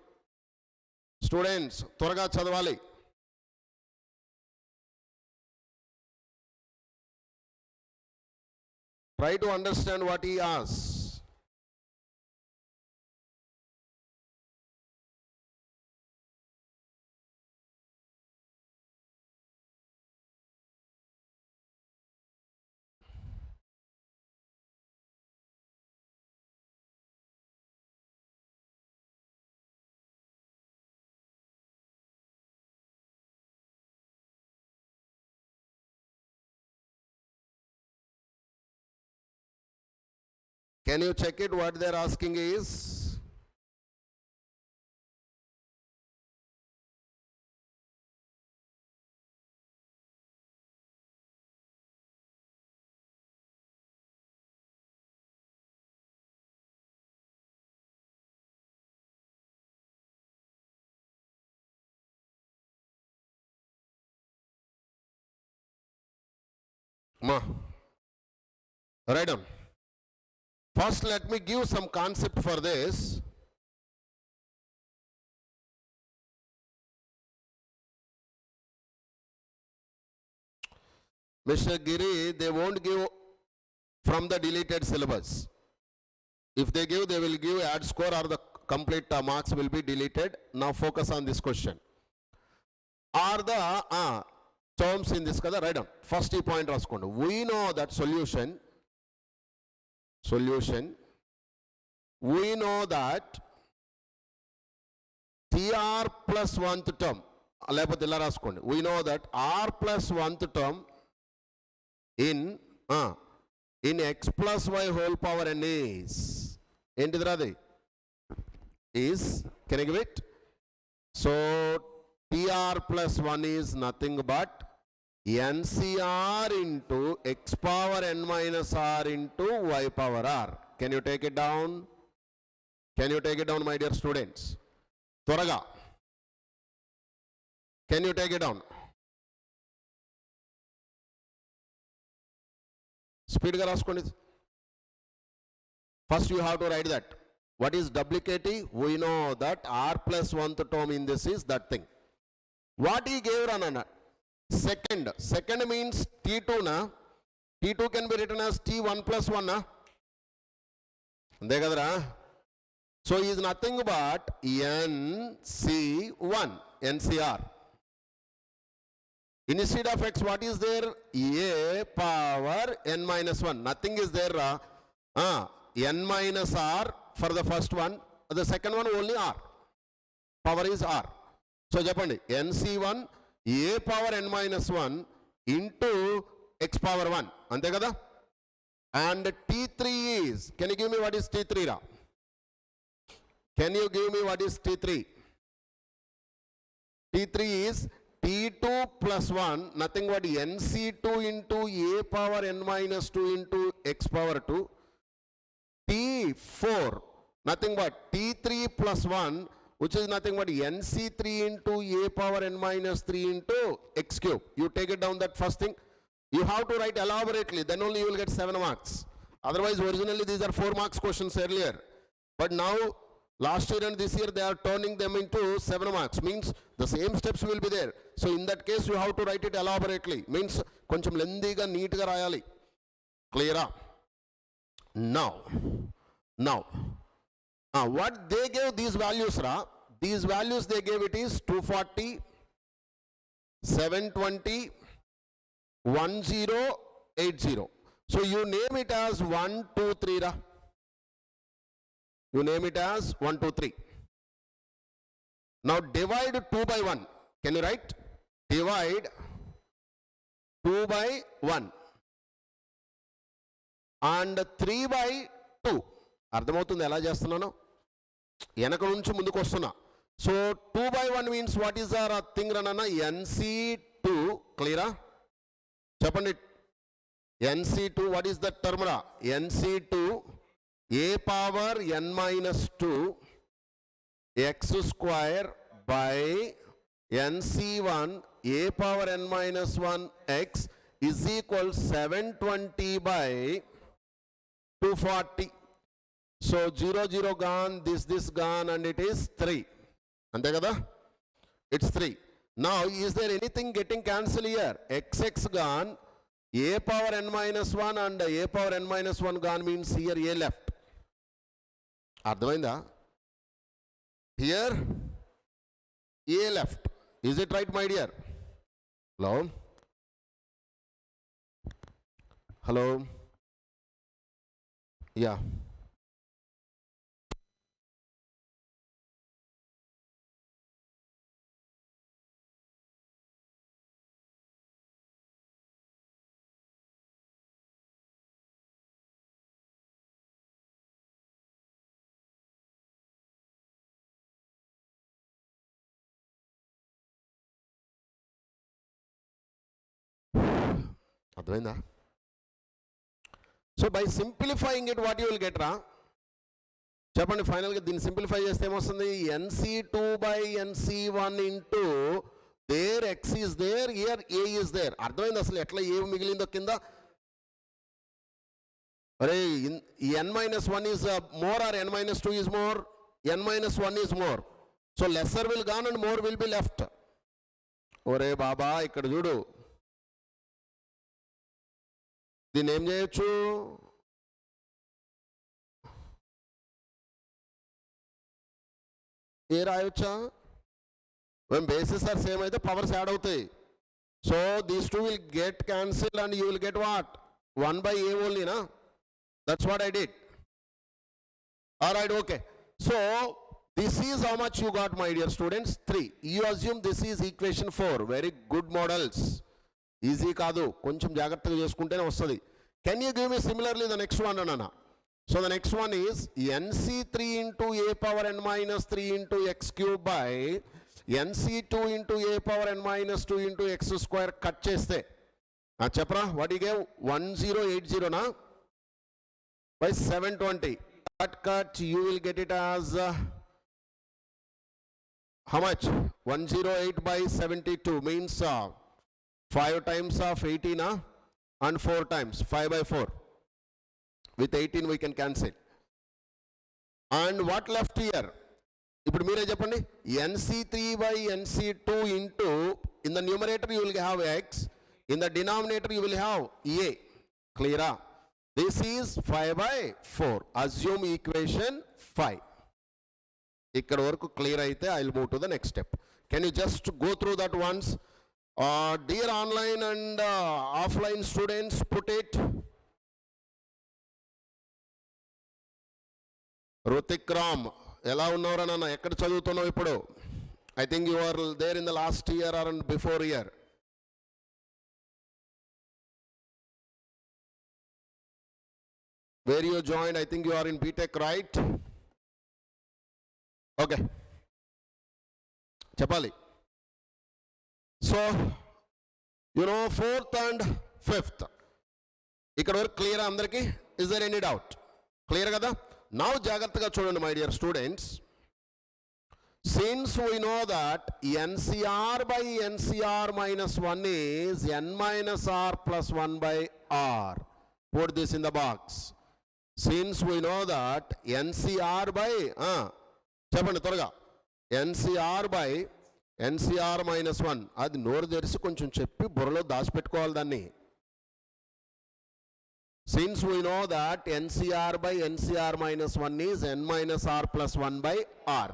Students, త్వరగా చదవాలి. Try to understand what he asks. Can you check it? What they're asking is, Ma, write down. First, let me give some concept for this. Mr. Giri, they won't give from the deleted syllabus. If they give, they will give add score or the complete marks will be deleted. Now focus on this question. Are the terms in this color? Write down. First point raskondi. We know that solution, we know that TR plus 1th term, we know that R plus 1th term in x plus y whole power n is, can I give it? So TR plus 1 is nothing but NCR into x power n minus r into y power r. Can you take it down? Can you take it down, my dear students? Toraga. Can you take it down? Speed ga raskondi. First you have to write that. What is WKT? We know that R plus 1th term in this is that thing. What he gave Ranana? Second means T2 na. T2 can be written as T1 plus 1 na. So he is nothing but NC1, NCR. Instead of x, what is there? A power n minus 1. Nothing is there. N minus r for the first one. The second one only r. Power is r. So Japandi, NC1 a power n minus 1 into x power 1. Ante kada? And T3 is, can you give me what is T3 ra? Can you give me what is T3? T3 is T2 plus 1, nothing but NC2 into a power n minus 2 into x power 2. T4, nothing but T3 plus 1, which is nothing but NC3 into a power n minus 3 into x cube. You take it down, that first thing. You have to write elaborately, then only you will get 7 marks. Otherwise, originally these are 4 marks questions earlier. But now, last year and this year, they are turning them into 7 marks. Means the same steps will be there. So in that case, you have to write it elaborately. Means koncham lengthy ga neat ga rayali. Clear? Now, what they gave these values, these values they gave it is 240, 720, 1080. So you name it as 1, 2, 3. You name it as 1, 2, 3. Now divide 2 by 1. Can you write? Divide 2 by 1. And 3 by 2. అర్థమవుతుంది ఎలా చేస్తున్నాను? వెనక నుంచి ముందుకు వస్తున్నా. So 2 by 1 means what is our thing ranana? NC2. Clear? చెప్పండి. NC2, what is the term ra? NC2 a power n minus 2 x square by NC1 a power n minus 1 x is equal 720 by 240. So 0, 0 gone, this gone, and it is 3. Ante kada? It's 3. Now, is there anything getting cancelled here? XX gone, a power n minus 1 and a power n minus 1 gone means here a left. Ardhamainda? Here, a left. Is it right, my dear? Hello? Hello? Yeah. Advainda? So by simplifying it, what you will get, ra? Chapandi final ga din simplify chesthe em vastundi NC2 by NC1 into there x is there, here a is there. Ardhamainda asalu etla a migilindo kinda? Are n minus 1 is more or n minus 2 is more? N minus 1 is more. So lesser will gone and more will be left. Ore baba ikkada chudu. దీన్ని ఏం చేయొచ్చు? ఏ రాయొచ్చా? when bases are same అయితే powers add అవుతాయి. So these two will get cancelled and you will get what? 1 by a only, na? That's what I did. Alright, okay. So this is how much you got, my dear students. 3. You assume this is equation 4. Very good models. Easy కాదు, కొంచెం జాగ్రత్తగా చేసుకుంటేనే వస్తుంది. Can you give me similarly the next one, Anana? So the next one is NC3 into a power n minus 3 into x cube by NC2 into a power n minus 2 into x square cut చేస్తే చెప్పరా, what you gave? 1080 na by 720. Cut you will get it as how much? 108 by 72 means 5 times of 18 and 4 times 5 by 4. With 18 we can cancel. And what left here? ఇప్పుడు మీరే చెప్పండి. NC3 by NC2 into, in the numerator you will have x, in the denominator you will have a. Clear? This is 5 by 4. Assume equation 5. ఇక్కడ వరకు clear అయితే I will move to the next step. Can you just go through that once? Dear online and offline students, put it. Rutik Ram, ఎలా ఉన్నారా నాన్న? ఎక్కడ చదువుతున్నావు ఇప్పుడు? I think you are there in the last year or before year. Where you joined, I think you are in BTech, right? Okay. చెప్పాలి. So, you know, 4th and 5th. ఇక్కడ వరకు clear అందరికీ? Is there any doubt? Clear కదా? Now జాగ్రత్తగా చూడండి, my dear students. Since we know that NCR by NCR minus 1 is n minus r plus 1 by r. Put this in the box. Since we know that NCR by, చెప్పండి త్వరగా, NCR by NCR minus 1. అది నోరు తెరిచి కొంచెం చెప్పి బుర్రలో దాచిపెట్టుకోవాలి దాన్ని. Since we know that NCR by NCR minus 1 is n minus r plus 1 by r.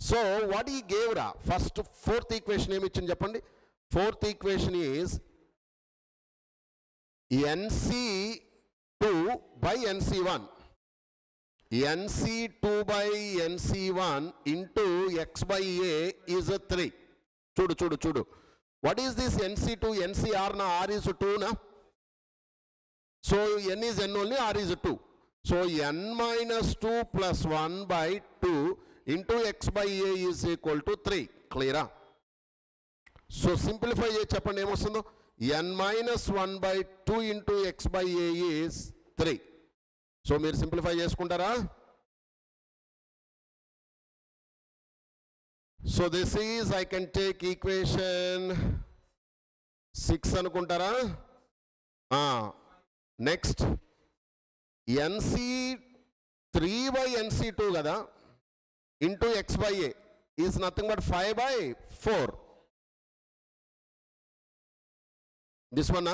So what he gave ra? First, 4th equation ఏమి ఇచ్చింది చెప్పండి. 4th equation is NC2 by NC1. NC2 by NC1 into x by a is a 3. చూడు. What is this NC2? NCR na r is 2 na? So n is n only, r is 2. So n minus 2 plus 1 by 2 into x by a is equal to 3. Clear? So simplify చేసి చెప్పండి ఏమొస్తుందో. n minus 1 by 2 into x by a is 3. So మీరు simplify చేసుకుంటారా? So this is, I can take equation 6 అనుకుంటారా? Next, NC 3 by NC2 kada into x by a is nothing but 5 by 4. This one,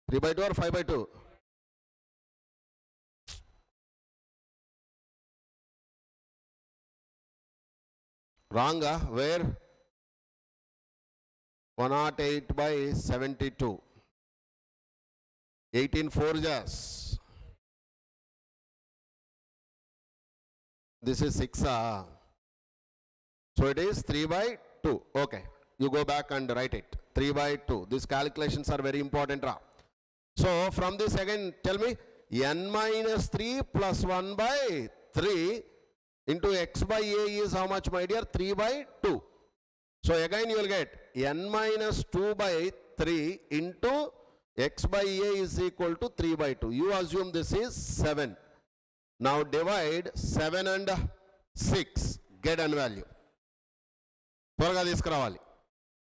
3 by 2 or 5 by 2? Wrong, where? 108 by 72. 18 4 jas. This is 6. So it is 3 by 2. Okay. You go back and write it. 3 by 2. These calculations are very important. So from this again, tell me, n minus 3 plus 1 by 3 into x by a is how much, my dear? 3 by 2. So again you will get n minus 2 by 3 into x by a is equal to 3 by 2. You assume this is 7. Now divide 7 and 6. Get n value.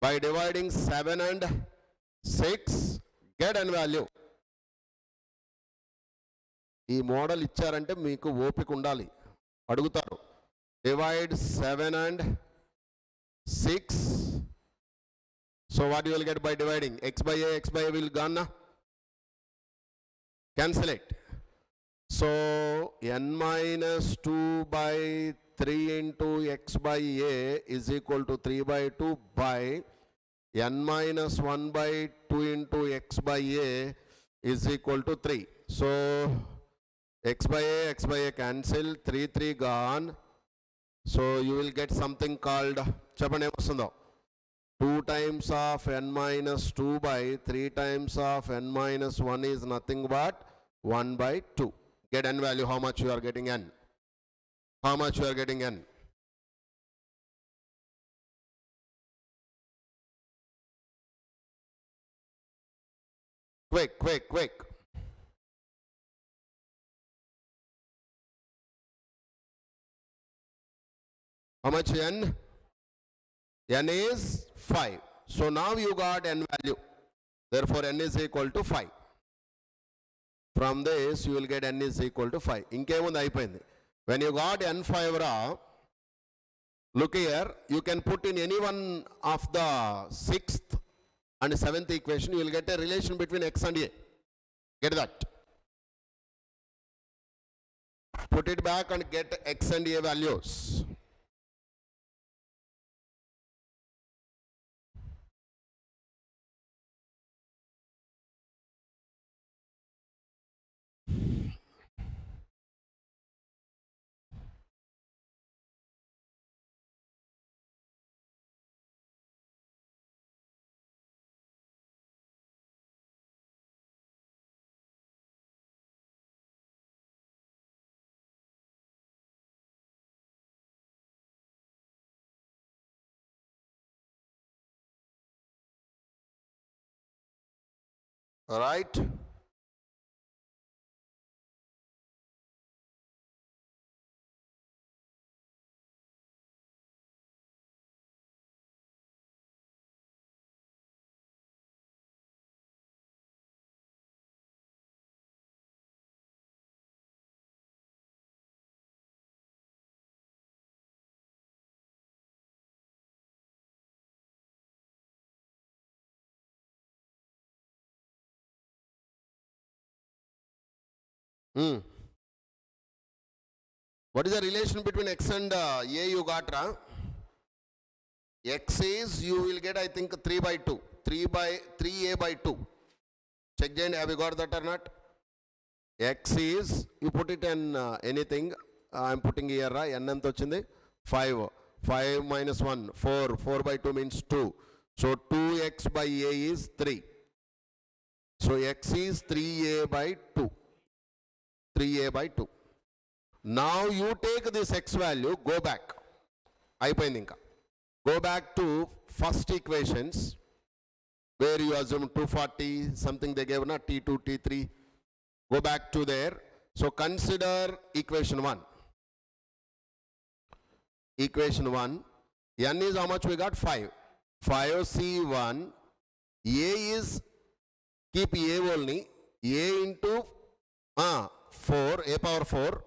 By dividing 7 and 6, get n value. ఈ model ఇచ్చారంటే మీకు ఓపిక ఉండాలి. అడుగుతారు. Divide 7 and 6. So what you will get by dividing? X by a will gone. Cancel it. So n minus 2 by 3 into x by a is equal to 3 by 2 by n minus 1 by 2 into x by a is equal to 3. So x by a cancel, 3 3 gone. So you will get something called 2 times of n minus 2 by 3 times of n minus 1 is nothing but 1 by 2. Get n value, how much you are getting n? How much you are getting n? Quick. How much n? N is 5. So now you got n value. Therefore n is equal to 5. From this you will get n is equal to 5. Inkemundi ayipoyindi. When you got n5 ra, look here, you can put in any one of the 6th and 7th equation, you will get a relation between x and a. Get that? Put it back and get x and a values. All right. What is the relation between x and a you got? X is, you will get, I think, 3 by 2. 3a by 2. Check, Jane, have you got that or not? X is, you put it in anything. I am putting here, n ant ochindi 5. 5 minus 1, 4. 4 by 2 means 2. So 2x by a is 3. So x is 3a by 2. 3a by 2. Now you take this x value, go back. Go back to first equations where you assume 240, something they gave, T2, T3. Go back to there. So consider equation 1. Equation 1, n is how much we got? 5. 5C1, a is, keep a only, a into 4, a power 4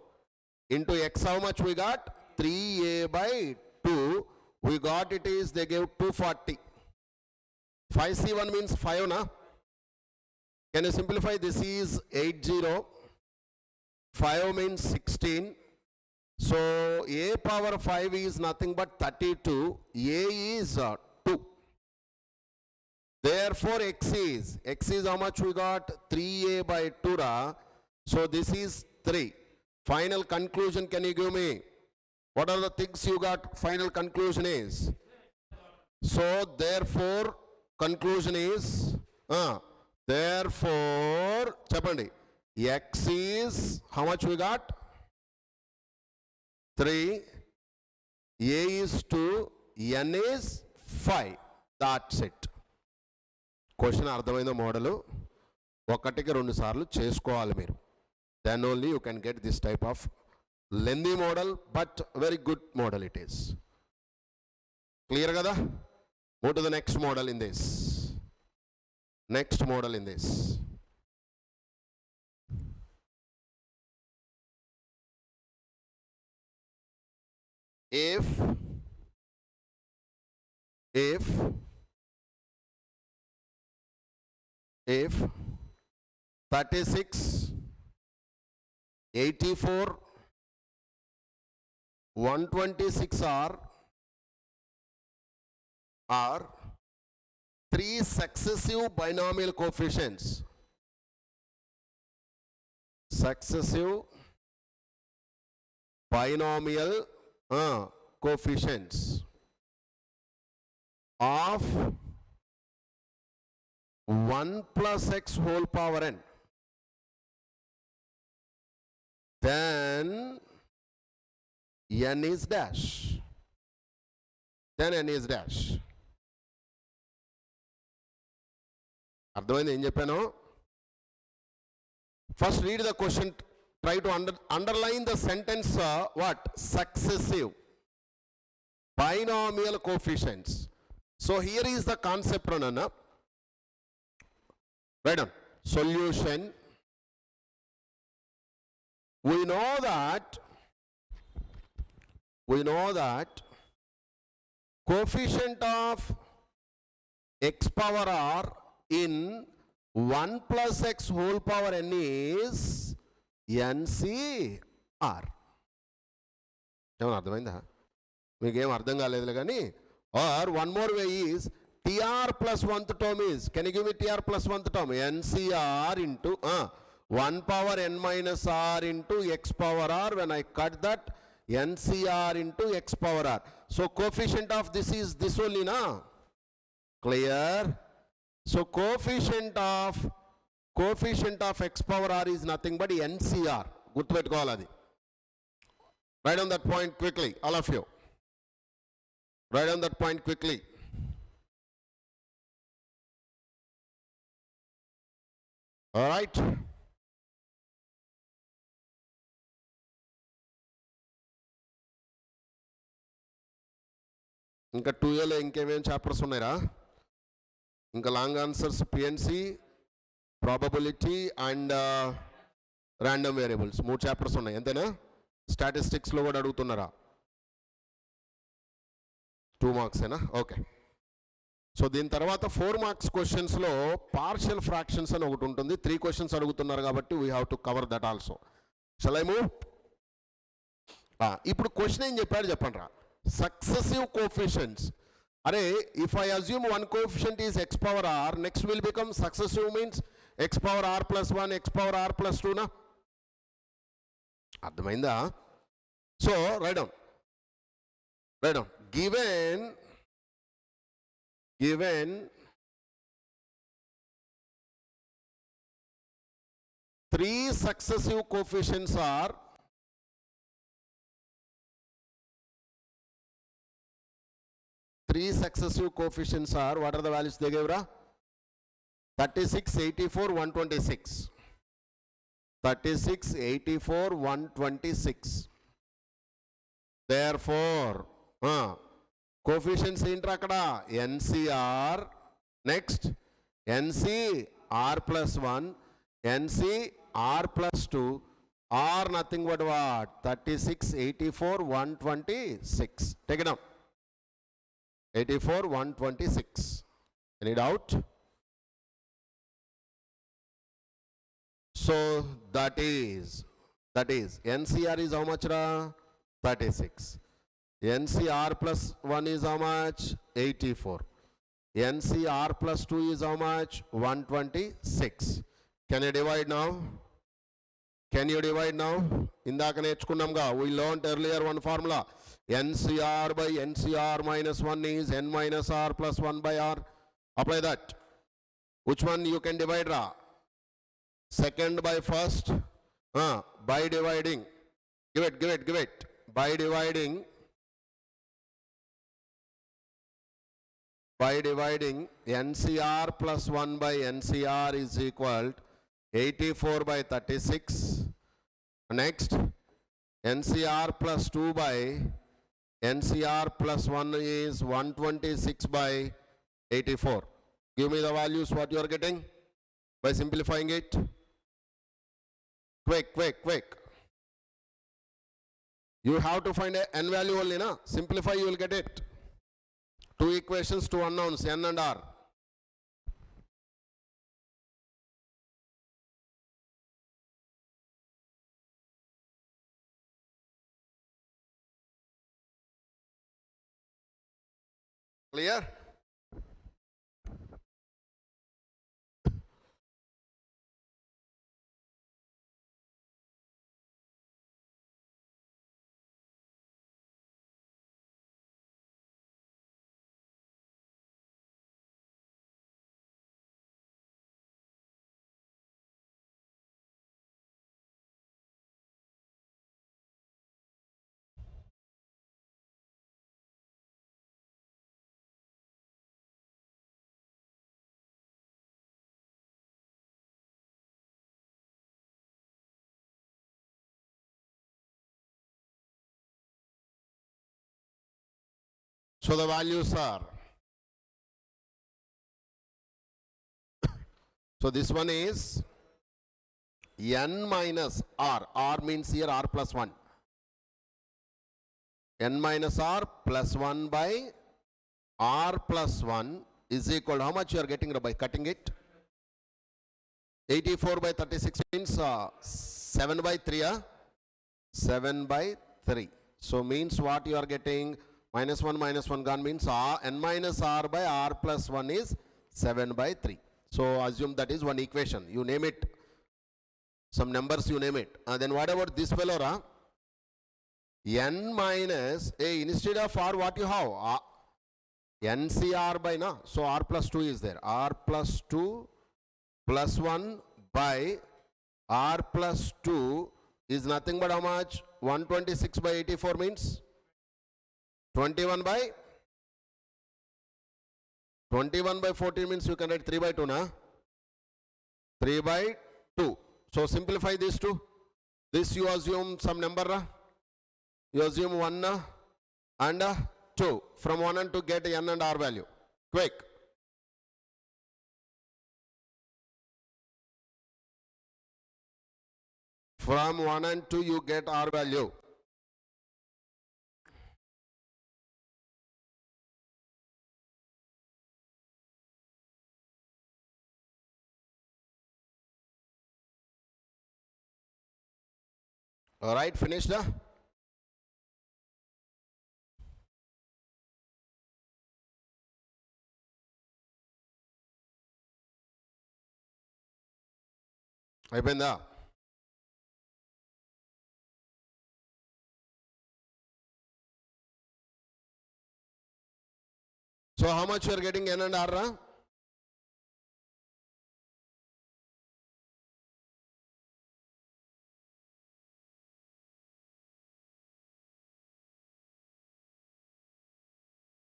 into x, how much we got? 3a by 2. We got it is, they gave 240. 5c1 means 5, na? Can you simplify? This is 80. 5 means 16. So a power 5 is nothing but 32. A is 2. Therefore x is how much we got? 3a by 2 ra. So this is 3. Final conclusion, can you give me? What are the things you got? Final conclusion is. So therefore conclusion is, therefore, chapandi, x is how much we got? 3, a is 2, n is 5. That's it. Question అర్థమైన model ఒకటికి 2 సార్లు చేసుకోవాలి మీరు. Then only you can get this type of lengthy model, but very good model it is. Clear కదా? Move to the next model in this. Next model in this. If 36, 84, 126 are 3 successive binomial coefficients. Successive binomial coefficients of 1 plus x whole power n, then n is dash. Then n is dash. అర్థమైంది ఏం చెప్పాను? First read the question, try to underline the sentence, what? Successive binomial coefficients. So here is the concept, Ranana. Write down. Solution. We know that coefficient of x power r in 1 plus x whole power n is NCR. ఏమన్నా అర్థమైందా? మీకేం అర్థం కాలేదులే కానీ. Or one more way is TR plus 1th term is, can you give me TR plus 1th term? NCR into 1 power n minus r into x power r. When I cut that, NCR into x power r. So coefficient of this is this only, na? Clear? So coefficient of x power r is nothing but NCR. గుర్తుపెట్టుకోవాలి అది. Write down that point quickly, all of you. Write down that point quickly. All right. ఇంకా 2Aలో ఇంకేమేం chapters ఉన్నాయరా? ఇంకా long answers, PNC, probability and random variables, 3 chapters ఉన్నాయి అంతేనా? స్టాటిస్టిక్స్లో కూడా అడుగుతున్నారా? 2 మార్క్సేనా? Okay. So దీని తర్వాత 4 మార్క్స్ క్వశ్చన్స్లో పార్షియల్ ఫ్రాక్షన్స్ అని ఒకటి ఉంటుంది. 3 క్వశ్చన్స్ అడుగుతున్నారు కాబట్టి we have to cover that also. Shall I move? ఇప్పుడు క్వశ్చన్ ఏం చెప్పాడు చెప్పండి రా. Successive coefficients. అరే if I assume 1 coefficient is x power r, next will become successive means x power r plus 1, x power r plus 2 నా? అర్థమైందా? So write down. Given 3 successive coefficients are what are the values they gave ra? 36, 84, 126. 36, 84, 126. Therefore coefficients ఏంట్రా అక్కడ? NCR. Next NCR plus 1, NC R plus 2 or nothing but what? 36, 84, 126. Take it down. 84, 126. Any doubt? So that is NCR is how much ra? 36. NCR plus 1 is how much? 84. NCR plus 2 is how much? 126. Can you divide now? Can you divide now? Indaka nechukunnamga. We learned earlier one formula. NCR by NCR minus 1 is N minus R plus 1 by R. Apply that. Which one you can divide ra? Second by first. By dividing. Give it. By dividing NCR plus 1 by NCR is equal to 84 by 36. Next, NCR plus 2 by NCR plus 1 is 126 by 84. Give me the values what you are getting by simplifying it. Quick. You have to find a n value only, na? Simplify, you will get it. Two equations, two unknowns, N and R. Clear? So the values are, so this one is N minus R. R means here R plus 1. N minus R plus 1 by R plus 1 is equal to how much you are getting by cutting it? 84 by 36 means 7 by 3. 7 by 3. So means what you are getting? minus 1 gone means N minus R by R plus 1 is 7 by 3. So assume that is one equation. You name it. Some numbers you name it. Then what about this fellow? N minus, instead of R what you have? NCR by na. So R plus 2 is there. R plus 2 plus 1 by R plus 2 is nothing but how much? 126 by 84 means 21 by 14 means you can write 3 by 2 na? 3 by 2. So simplify these two. This you assume some number. You assume 1 and 2. From 1 and 2 get N and R value. Quick. From 1 and 2 you get R value. All right, finished? అయిపోయిందా? So how much you are getting N and R?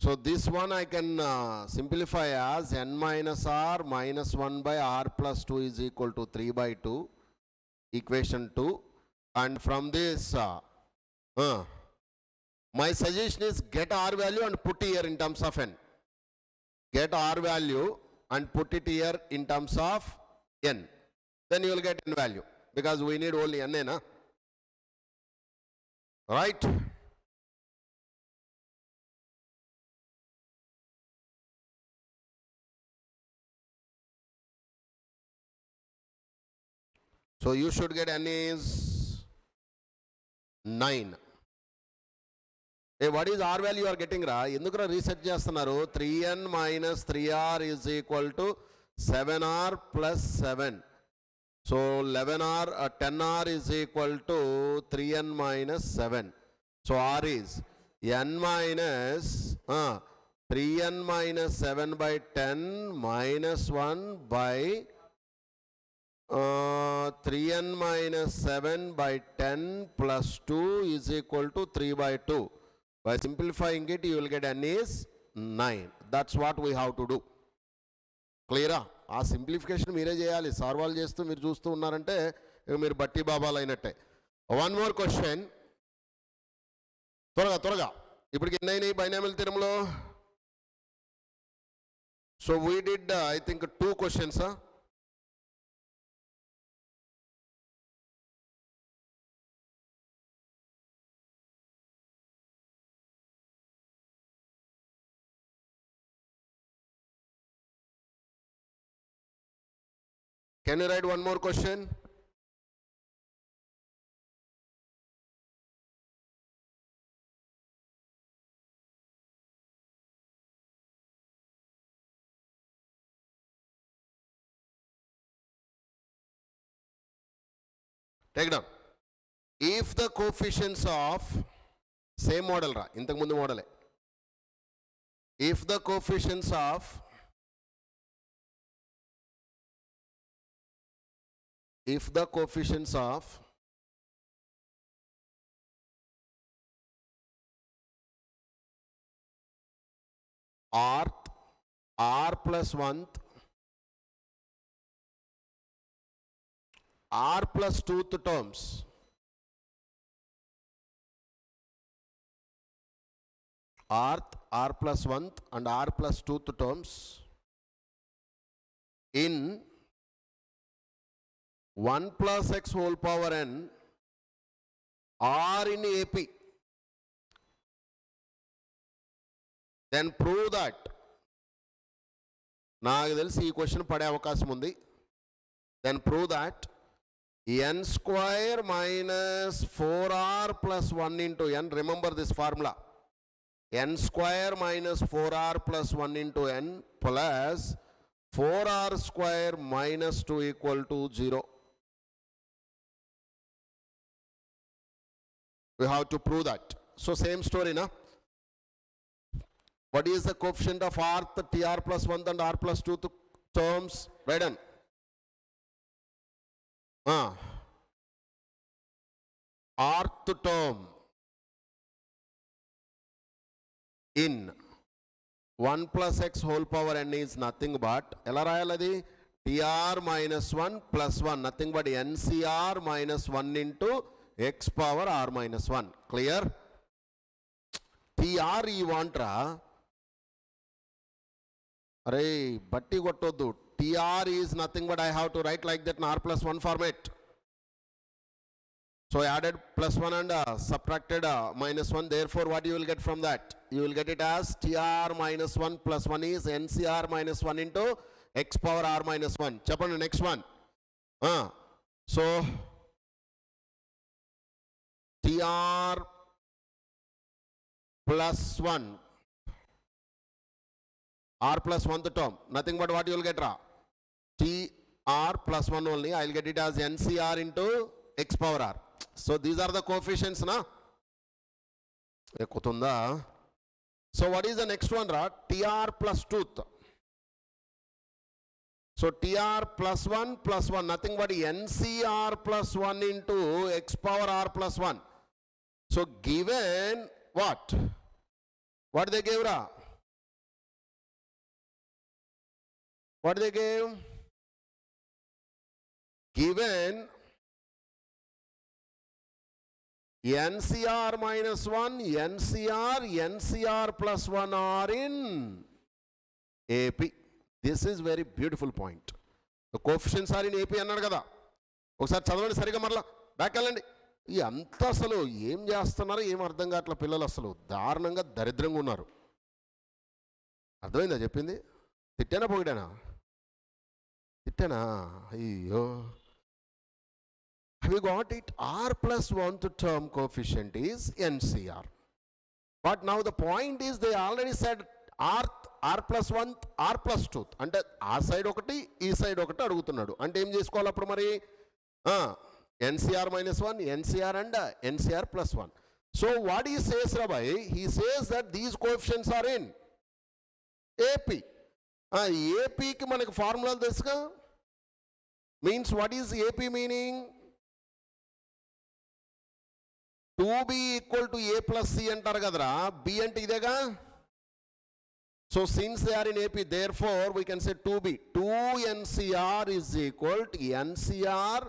So this one I can simplify as N minus R minus 1 by R plus 2 is equal to 3 by 2, equation 2. And from this, my suggestion is get R value and put here in terms of N. Get R value and put it here in terms of N. then you will get n value, because we need only n, na? Right? So you should get n is 9. Hey, what is R value you are getting, ra? Endukra reset chestunaru? 3n minus 3r is equal to 7r plus 7. So 11r, 10r is equal to 3n minus 7. So r is n minus 3n minus 7 by 10 minus 1 by 3n minus 7 by 10 plus 2 is equal to 3 by 2. By simplifying it, you will get n is 9. That's what we have to do. Clear? ఆ simplification మీరే చేయాలి. సార్వాల్ చేస్తూ మీరు చూస్తూ ఉన్నారంటే మీరు బట్టి బాబాలు అయినట్టే. One more question. త్వరగా ఇప్పటికి ఎన్ని అయినాయి బైనామియల్ థియరంలో? So we did I think 2 questions. Can you write one more question? Take down. If the coefficients of same model ra intaku mundu model, if the coefficients of rth, r plus 1th, r plus 2th terms rth, r plus 1th and r plus 2th terms in 1 plus x whole power n are in AP, then prove that. నాకు తెలిసి ఈ question పడే అవకాశం ఉంది. Then prove that n square minus 4r plus 1 into n, remember this formula, n square minus 4r plus 1 into n plus 4r square minus 2 equal to 0. We have to prove that. So same story, na? What is the coefficient of rth, tr plus 1 and r plus 2 terms? Right on. Rth term in 1 plus x whole power n is nothing but, ela rayaladi, tr minus 1 plus 1, nothing but ncr minus 1 into x power r minus 1. Clear? tr you want ra? Arey batti kottoddu. tr is nothing but I have to write like that in r plus 1 format. So I added plus 1 and subtracted minus 1. Therefore what you will get from that? You will get it as tr minus 1 plus 1 is ncr minus 1 into x power r minus 1. Cheppandi next one. So tr plus 1 r plus 1th term, nothing but what you will get ra? tr plus 1 only. I will get it as ncr into x power r. So these are the coefficients, na? Ekutunda. So what is the next one, ra? tr plus 2th. So tr plus 1, nothing but ncr plus 1 into x power r plus 1. So given what? What they gave, ra? What they gave? Given ncr minus 1, ncr plus 1 are in AP. This is very beautiful point. The coefficients are in AP annadu kada. ఒకసారి చదవండి సరిగా, మరలా back వెళ్ళండి. ఈ అంత అసలు ఏం చేస్తున్నారో ఏం అర్థం కావట్లే, పిల్లలు అసలు దారుణంగా దరిద్రంగా ఉన్నారు. అర్థమైందా చెప్పింది? తిట్టానా పొగిడానా? తిట్టానా? అయ్యో. have you got it? R plus 1th term coefficient is NCR. But now the point is they already said R plus 1th, R plus 2th. అంటే ఆ సైడ్ ఒకటి ఈ సైడ్ ఒకటి అడుగుతున్నాడు. అంటే ఏం చేసుకోవాలి అప్పుడు మరి? NCR minus 1, NCR and NCR plus 1. So what he says, Rabbi, he says that these coefficients are in AP. AP కి మనకి ఫార్ములా తెలుసుగా. Means what is AP meaning? 2B equal to A plus C అంటారు కదరా. B అంటే ఇదేగా. So since they are in AP, therefore we can say 2B. 2NCR is equal to NCR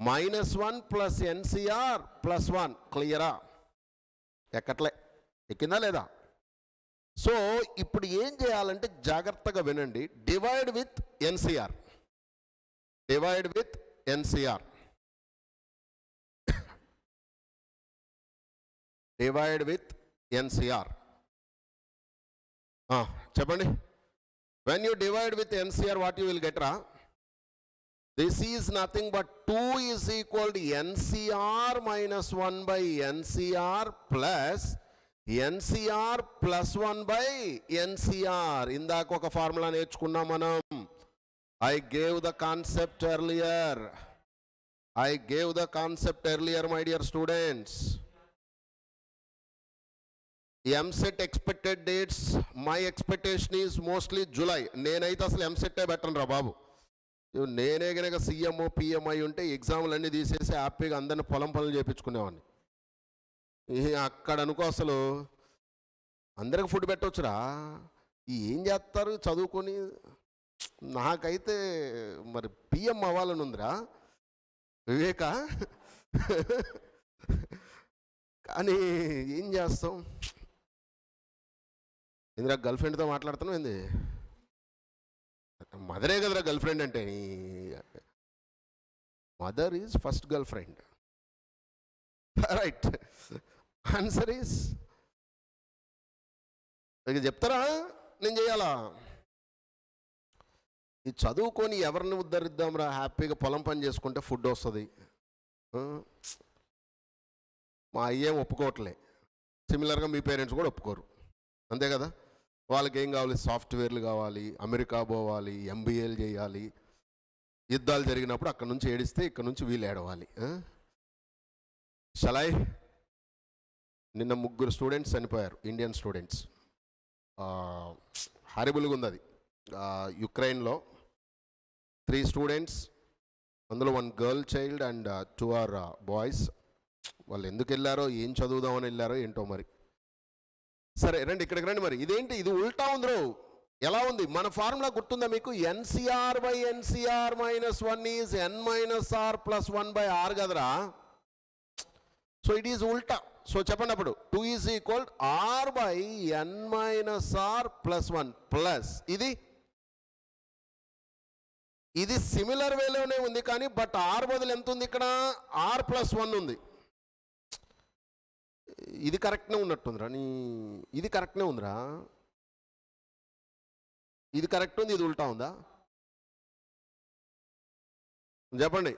minus 1 plus NCR plus 1. క్లియరా? ఎక్కట్లే. ఎక్కిందా లేదా? So ఇప్పుడు ఏం చేయాలంటే జాగ్రత్తగా వినండి. Divide with NCR. Divide with NCR. Divide with NCR. చెప్పండి. when you divide with NCR, what you will get, ra? This is nothing but 2 is equal to NCR minus 1 by NCR plus NCR plus 1 by NCR. ఇందాక ఒక formula నేర్చుకున్నాం మనం. I gave the concept earlier, my dear students. EAMCET expected dates, my expectation is mostly July. నేనైతే అసలు EAMCET పెట్టను రా బాబు. నేనే కనుక CM PM అయి ఉంటే ఎగ్జామ్లు అన్నీ తీసేసి హ్యాపీగా అందరిని పొలం పనులు చేయించుకునేవాడిని. అక్కడ అనుకో అసలు అందరికి ఫుడ్ పెట్టవచ్చురా. ఏం చేస్తారు చదువుకొని? నాకైతే మరి PM అవ్వాలని ఉందిరా వివేక. కానీ ఏం చేస్తాం? ఇందిరా గర్ల్ ఫ్రెండ్తో మాట్లాడుతున్నావు ఏంది? మదరే కదరా గర్ల్ ఫ్రెండ్ అంటే. Mother is first girl friend. Right. Answer is ఇక చెప్తారా నేను చేయాలా? ఈ చదువుకొని ఎవరిని ఉద్ధరిద్దాంరా? హ్యాపీగా పొలం పని చేసుకుంటే ఫుడ్ వస్తుంది. మా అయ్యేం ఒప్పుకోవట్లే. సిమిలర్గా మీ పేరెంట్స్ కూడా ఒప్పుకోరు, అంతే కదా? వాళ్ళకి ఏం కావాలి? సాఫ్ట్వేర్లు కావాలి, అమెరికా పోవాలి, MBAలు చేయాలి. యుద్ధాలు జరిగినప్పుడు అక్కడ నుంచి ఏడిస్తే ఇక్కడ నుంచి వీళ్ళు ఏడవాలి. షలాయ్ నిన్న 3 స్టూడెంట్స్ చనిపోయారు, ఇండియన్ స్టూడెంట్స్. హారిబుల్గా ఉంది అది. యుక్రెయిన్లో 3 స్టూడెంట్స్, అందులో 1 girl child and 2 are boys. వాళ్ళు ఎందుకు వెళ్ళారో, ఏం చదువుదామని వెళ్ళారో ఏంటో మరి. సరే రండి, ఇక్కడికి రండి. మరి ఇదేంటి? ఇది ఉల్టా ఉంది రో. ఎలా ఉంది? మన ఫార్ములా గుర్తుందా మీకు? NCR by NCR minus 1 is N minus R plus 1 by R కదరా. సో ఇట్ ఈజ్ ఉల్టా. సో చెప్పండి అప్పుడు. 2 is equal R by N minus R plus 1 plus ఇది సిమిలర్ వేలోనే ఉంది కానీ బట్ R బదులు ఎంత ఉంది ఇక్కడ? R plus 1 ఉంది. ఇది కరెక్ట్నే ఉన్నట్టుందిరా. ఇది కరెక్ట్నే ఉందిరా. ఇది కరెక్ట్ ఉంది, ఇది ఉల్టా ఉందా? చెప్పండి.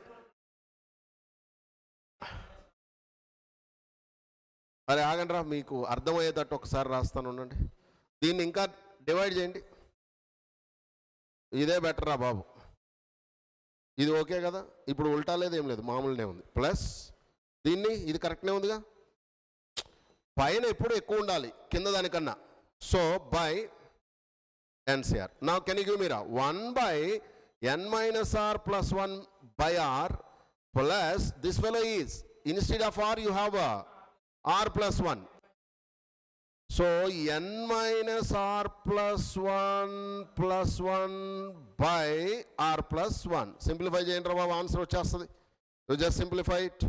అరే ఆగండిరా, మీకు అర్థమయ్యేటట్టు ఒకసారి రాస్తాను ఉండండి. దీన్ని ఇంకా డివైడ్ చేయండి. ఇదే బెటర్ రా బాబు. ఇది ఓకే కదా? ఇప్పుడు ఉల్టా లేదు, ఏం లేదు, మామూలునే ఉంది. ప్లస్ దీన్ని, ఇది కరెక్ట్నే ఉందిగా. పైన ఎప్పుడు ఎక్కువ ఉండాలి కింద దానికన్నా. So by NCR. Now can you give me 1 by N minus R plus 1 by R plus this fellow is, instead of R you have R plus 1. So N minus R plus 1 by R plus 1. Simplify చేయండి రా బాబు, answer వచ్చేస్తుంది. You just simplify it.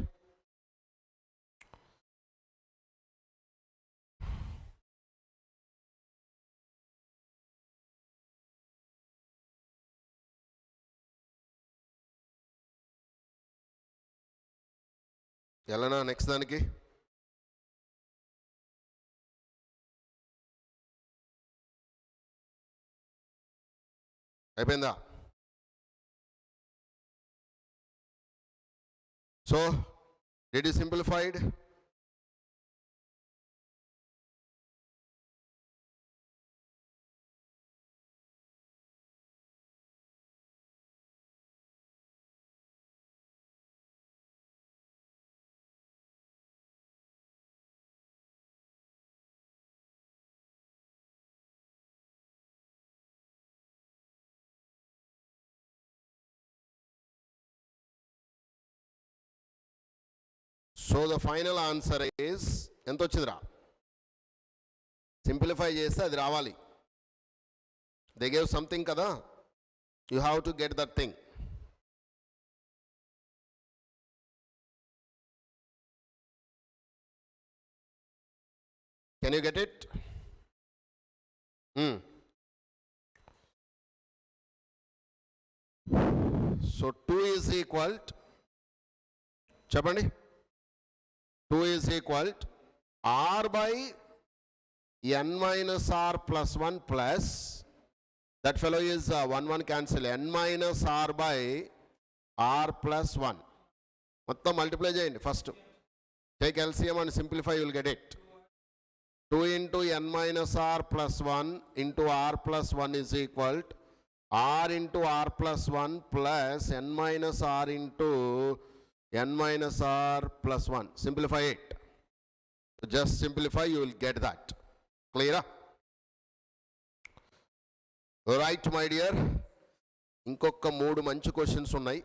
ఎలానా next దానికి అయిపోయిందా? So did you simplified? So the final answer is ఎంత వచ్చిందిరా? Simplify చేస్తే అది రావాలి. దే గేవ్ సంథింగ్ కదా, you have to get that thing. Can you get it? So 2 is equal, చెప్పండి, 2 is equal to r by n minus r plus 1 plus, that fellow is 1 cancel, n minus r by r plus 1. మొత్తం multiply చేయండి. First take LCM and simplify, you will get it. 2 into n minus r plus 1 into r plus 1 is equal to r into r plus 1 plus n minus r into n minus r plus 1. Simplify it. Just simplify, you will get that. Clear? Right, my dear. ఇంకొక 3 మంచి questions ఉన్నాయి,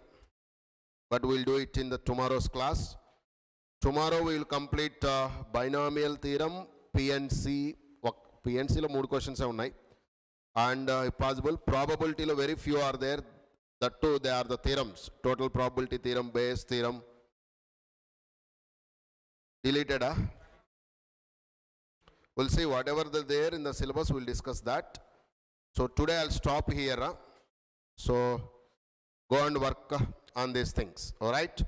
but we'll do it in the tomorrow's class. Tomorrow we will complete binomial theorem, PNC. PNC లో 3 questions ఉన్నాయి, and if possible probability లో very few are there. That too, they are the theorems: total probability theorem, Bayes theorem. Deleted, huh? We'll see whatever they're there in the syllabus, we'll discuss that. So today I'll stop here, huh? So go and work on these things, all right?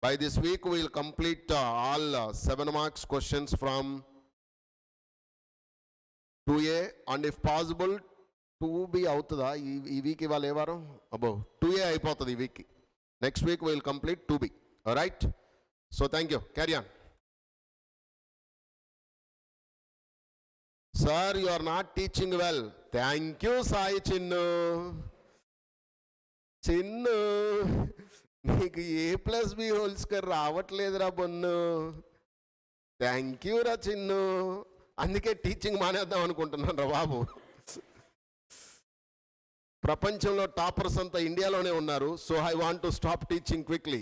By this week we'll complete all 7 marks questions from 2A, and if possible 2B అవుతుందా ఈ week? ఇవాళ ఏ వారం? అబ్బో 2A అయిపోతుంది ఈ week. Next week will complete 2B. Right? So thank you. Carry on. Sir, you are not teaching well. Thank you Sai Chinnu. Chinnu, నీకు A+B² రావట్లేదురా బొన్ను. Thank you రా చిన్ను. అందుకే టీచింగ్ మానేద్దాం అనుకుంటున్నాను రా బాబు. ప్రపంచంలో టాపర్స్ అంతా ఇండియాలోనే ఉన్నారు. So I want to stop teaching quickly.